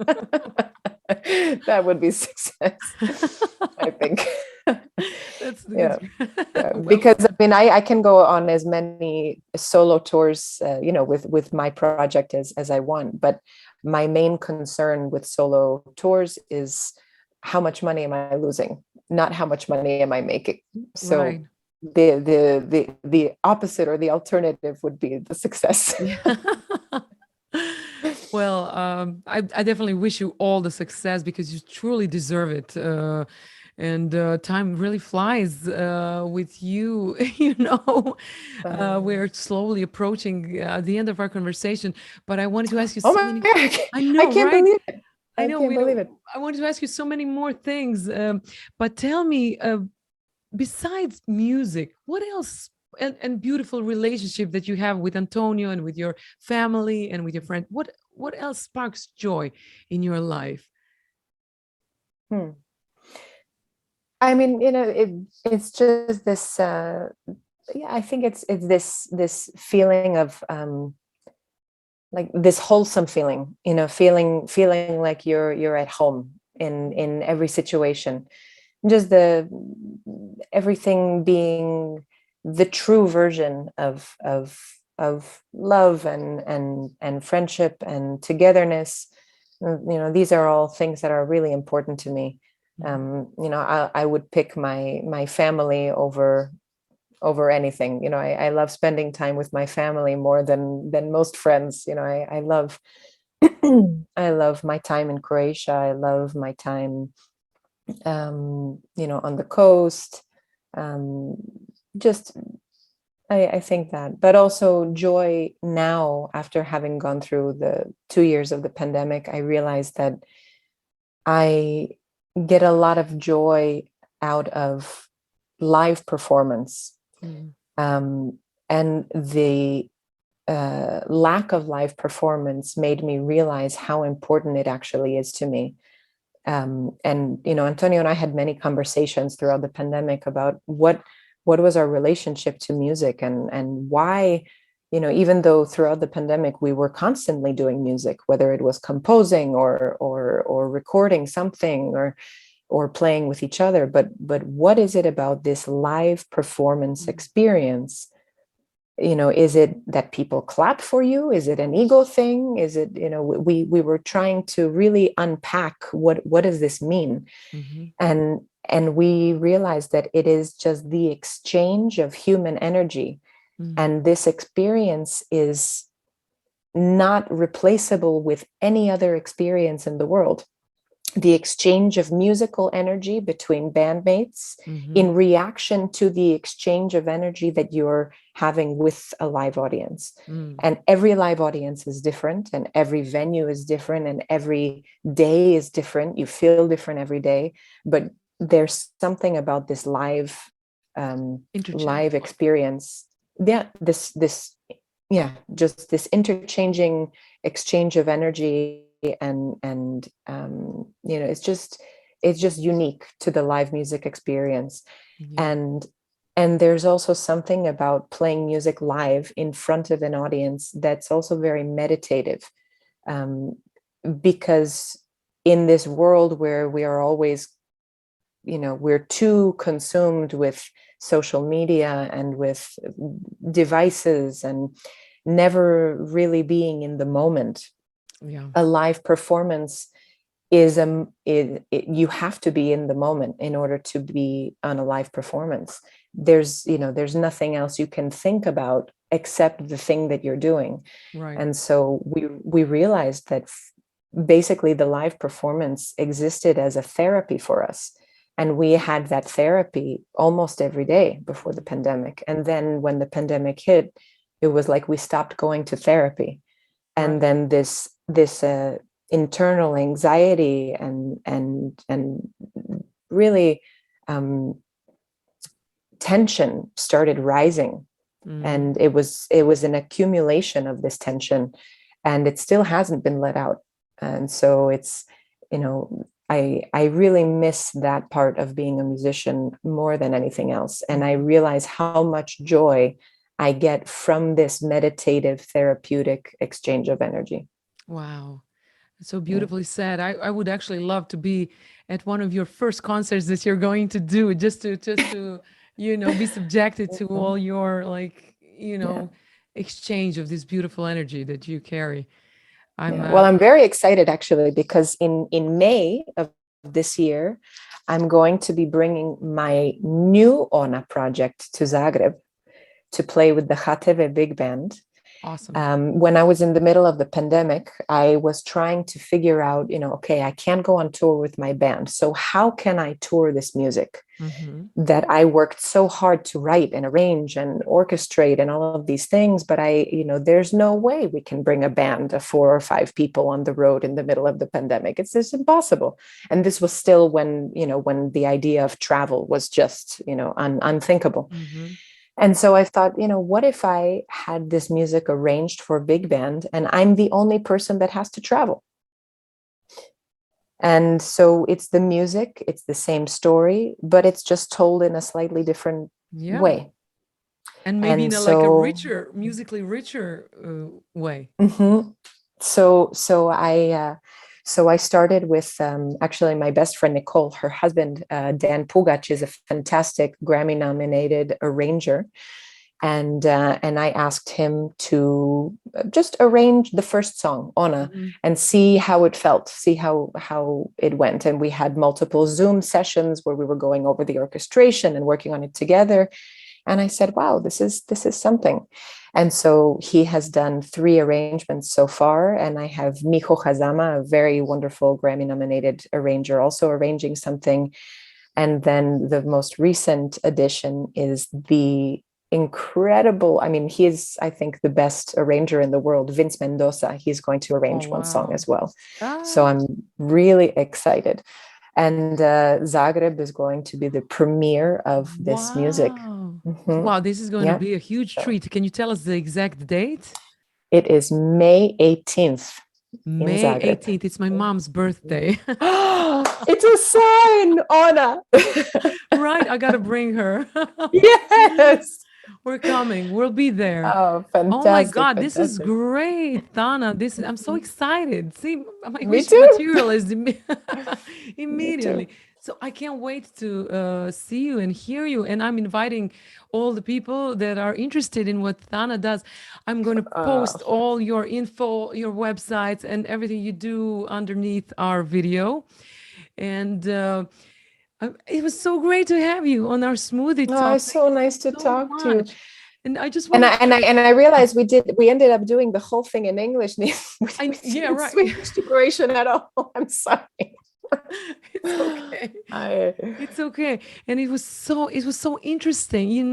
That would be success, I think. That's Yeah. Well, Because I mean, I can go on as many solo tours, with my project as I want. But my main concern with solo tours is how much money am I losing, not how much money am I making. So right. the opposite or the alternative would be the success. Yeah. Well, I definitely wish you all the success because you truly deserve it. And time really flies with you. We're slowly approaching the end of our conversation, but I wanted to ask you Oh so my many. God, I know, I can't right? believe it. I I know. can't believe it. I wanted to ask you so many more things, but tell me, besides music, what else? And beautiful relationship that you have with Antonio and with your family and with your friend. What else sparks joy in your life? Hmm. I mean, it's just this. Yeah, I think it's this feeling of like this wholesome feeling. Feeling like you're at home in every situation. Just everything being the true version of love and friendship and togetherness. These are all things that are really important to me. I would pick my family over anything. I love spending time with my family more than most friends. I love I love my time in Croatia. I love my time on the coast. Just I think that, but also joy now, after having gone through the 2 years of the pandemic, I realized that I get a lot of joy out of live performance. Mm. And the lack of live performance made me realize how important it actually is to me. And Antonio and I had many conversations throughout the pandemic about what was our relationship to music, and why, even though throughout the pandemic we were constantly doing music, whether it was composing or recording something or playing with each other, but what is it about this live performance experience? Is it that people clap for you? Is it an ego thing? Is it, we were trying to really unpack what does this mean? Mm-hmm. And we realized that it is just the exchange of human energy. Mm. And this experience is not replaceable with any other experience in the world. The exchange of musical energy between bandmates in reaction to the exchange of energy that you're having with a live audience. And every live audience is different, and every venue is different, and every day is different. You feel different every day, but there's something about this live experience. Yeah, just this interchanging exchange of energy, and it's just unique to the live music experience. Yeah. And there's also something about playing music live in front of an audience that's also very meditative, because in this world where we are always, we're too consumed with social media and with devices and never really being in the moment. Yeah. A live performance is you have to be in the moment in order to be on a live performance. There's nothing else you can think about except the thing that you're doing. Right. And so we realized that basically the live performance existed as a therapy for us. And we had that therapy almost every day before the pandemic. And then when the pandemic hit, it was like we stopped going to therapy. And then this internal anxiety and really tension started rising. And it was an accumulation of this tension, and it still hasn't been let out. And so it's, I really miss that part of being a musician more than anything else. And I realize how much joy I get from this meditative, therapeutic exchange of energy. Wow. So beautifully said. I would actually love to be at one of your first concerts that you're going to do, just to be subjected to all your exchange of this beautiful energy that you carry. I'm very excited actually, because in May of this year, I'm going to be bringing my new Ona project to Zagreb to play with the HTV Big Band. Awesome. When I was in the middle of the pandemic, I was trying to figure out, okay, I can't go on tour with my band. So how can I tour this music that I worked so hard to write and arrange and orchestrate and all of these things? But there's no way we can bring a band of 4 or 5 people on the road in the middle of the pandemic. It's just impossible. And this was still when the idea of travel was just, unthinkable. And so I thought, what if I had this music arranged for a big band and I'm the only person that has to travel? And so it's the music, it's the same story, but it's just told in a slightly different way. And maybe in a musically richer way. So I started with actually my best friend, Nicole. Her husband, Dan Pugac, is a fantastic Grammy-nominated arranger. And I asked him to just arrange the first song, Ona, and see how it felt, see how it went. And we had multiple Zoom sessions where we were going over the orchestration and working on it together. And I said, wow, this is something. And so he has done 3 arrangements so far. And I have Miho Hazama, a very wonderful Grammy-nominated arranger, also arranging something. And then the most recent addition is the incredible, he is, I think, the best arranger in the world, Vince Mendoza. He's going to arrange one song as well. So I'm really excited. And Zagreb is going to be the premiere of this music. Wow, this is going to be a huge treat. Can you tell us the exact date? It is May 18th. May 18th. It's my mom's birthday. It's a sign, Ona. Right, I got to bring her. Yes. We're coming. We'll be there. Oh, fantastic. Oh my God, this is great, Thana. I'm so excited. See, my material is immediately. So I can't wait to see you and hear you. And I'm inviting all the people that are interested in what Thana does. I'm going to post all your info, your websites, and everything you do underneath our video. And it was so great to have you on our smoothie talk. It's so nice to talk to you. And I just and I realized we ended up doing the whole thing in English. Swedish decoration at all. I'm sorry. It's okay. It's okay. And it was so interesting,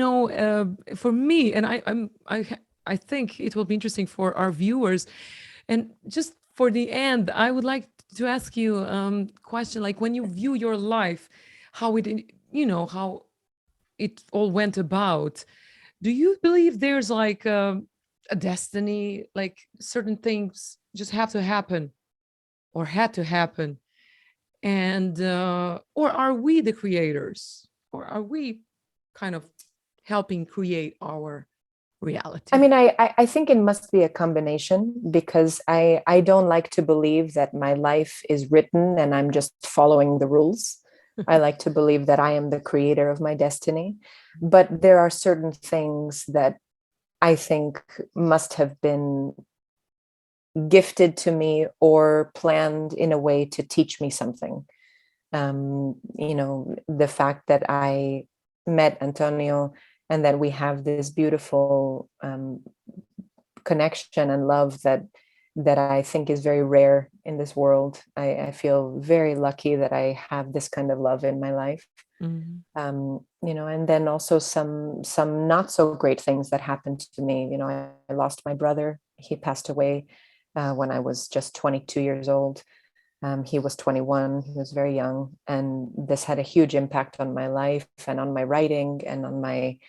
for me, and I think it will be interesting for our viewers. And just for the end, I would like to ask you a question, like when you view your life, how it all went about. Do you believe there's like a destiny, like certain things just have to happen or had to happen? And or are we the creators, or are we kind of helping create our reality? I think it must be a combination, because I don't like to believe that my life is written and I'm just following the rules. I like to believe that I am the creator of my destiny. But there are certain things that I think must have been gifted to me or planned in a way to teach me something. The fact that I met Antonio and that we have this beautiful connection and love that that I think is very rare in this world. I feel very lucky that I have this kind of love in my life. You know, and then also some not so great things that happened to me. You know, I lost my brother. He passed away when I was just 22 years old. He was 21. He was very young, and this had a huge impact on my life and on my writing and on my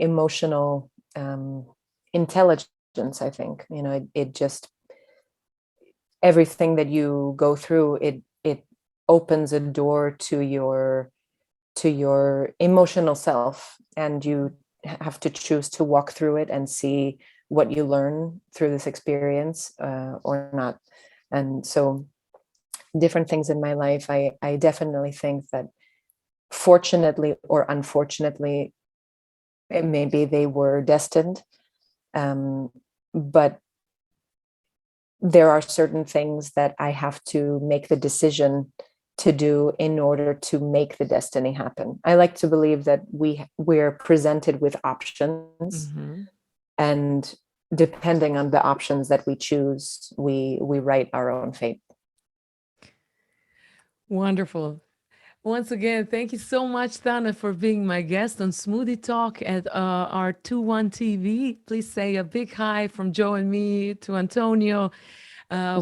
emotional intelligence. I think, you know, it just, everything that you go through, it opens a door to your emotional self, and you have to choose to walk through it and see what you learn through this experience or not. And so different things in my life, I definitely think that fortunately or unfortunately, maybe they were destined, but there are certain things that I have to make the decision to do in order to make the destiny happen. I like to believe that we're presented with options, and depending on the options that we choose, we write our own fate. Wonderful. Once again, thank you so much, Thana, for being my guest on Smoothie Talk at our 2-1 TV. Please say a big hi from Joe and me to Antonio.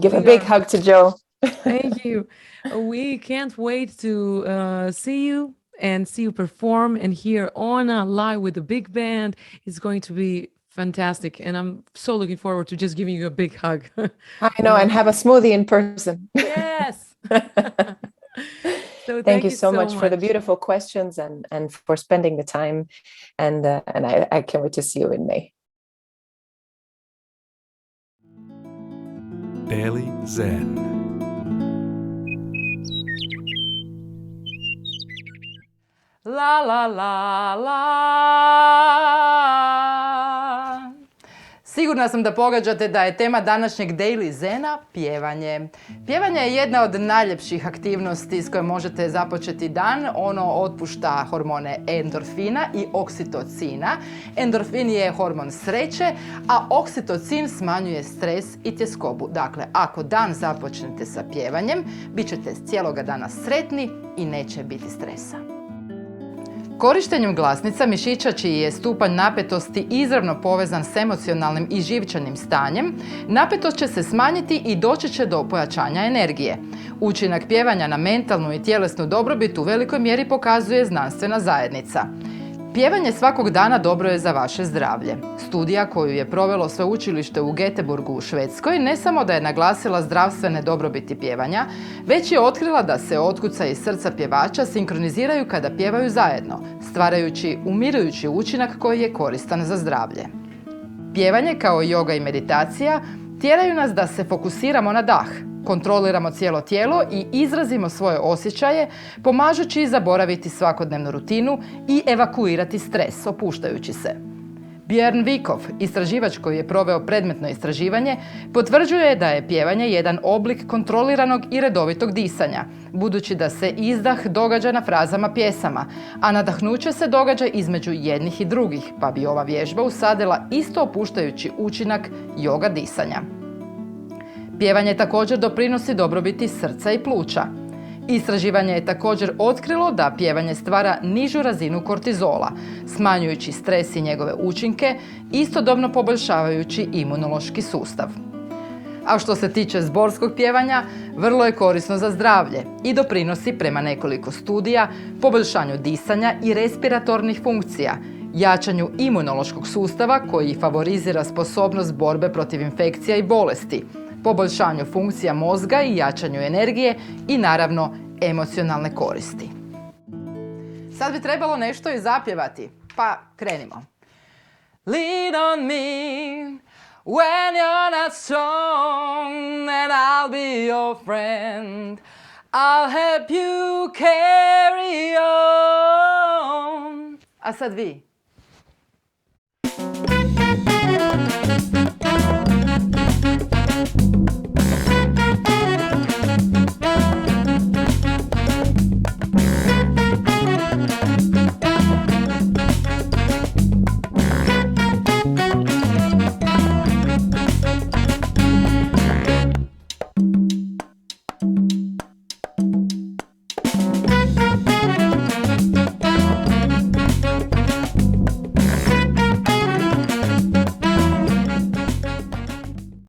Give a big hug to Joe. Thank you. We can't wait to see you and see you perform and hear Ona live with the big band. It's going to be fantastic. And I'm so looking forward to just giving you a big hug. I know, and have a smoothie in person. Yes. So thank you so much for the beautiful questions and for spending the time. And I can't wait to see you in May. Daily Zen. La la la la. Sigurna sam da pogađate da je tema današnjeg Daily Zena pjevanje. Pjevanje je jedna od najljepših aktivnosti s kojom možete započeti dan. Ono otpušta hormone endorfina i oksitocina. Endorfin je hormon sreće, a oksitocin smanjuje stres i tjeskobu. Dakle, ako dan započnete sa pjevanjem, bit ćete cijeloga dana sretni i neće biti stresa. Korištenjem glasnica mišića čiji je stupanj napetosti izravno povezan s emocionalnim i živčanim stanjem, napetost će se smanjiti i doći će do pojačanja energije. Učinak pjevanja na mentalnu i tjelesnu dobrobit u velikoj mjeri pokazuje znanstvena zajednica. Pjevanje svakog dana dobro je za vaše zdravlje. Studija koju je provelo sveučilište u Göteborgu u Švedskoj ne samo da je naglasila zdravstvene dobrobiti pjevanja, već je otkrila da se otkucaji srca pjevača sinkroniziraju kada pjevaju zajedno, stvarajući umirujući učinak koji je koristan za zdravlje. Pjevanje kao joga i meditacija tjeraju nas da se fokusiramo na dah, kontroliramo cijelo tijelo i izrazimo svoje osjećaje, pomažući zaboraviti svakodnevnu rutinu i evakuirati stres, opuštajući se. Björn Vikov, istraživač koji je proveo predmetno istraživanje, potvrđuje da je pjevanje jedan oblik kontroliranog i redovitog disanja, budući da se izdah događa na frazama pjesama, a nadahnuće se događa između jednih i drugih, pa bi ova vježba usadila isto opuštajući učinak joga disanja. Pjevanje također doprinosi dobrobiti srca i pluća. Istraživanje je također otkrilo da pjevanje stvara nižu razinu kortizola, smanjujući stres i njegove učinke, istodobno poboljšavajući imunološki sustav. A što se tiče zborskog pjevanja, vrlo je korisno za zdravlje i doprinosi prema nekoliko studija poboljšanju disanja i respiratornih funkcija, jačanju imunološkog sustava koji favorizira sposobnost borbe protiv infekcija i bolesti, poboljšanju funkcija mozga i jačanju energije i naravno emocionalne koristi. Sad bi trebalo nešto i zapjevati, pa krenimo. Lean on me when you're not strong, and I'll be your friend. I'll help you carry on. A sad vi.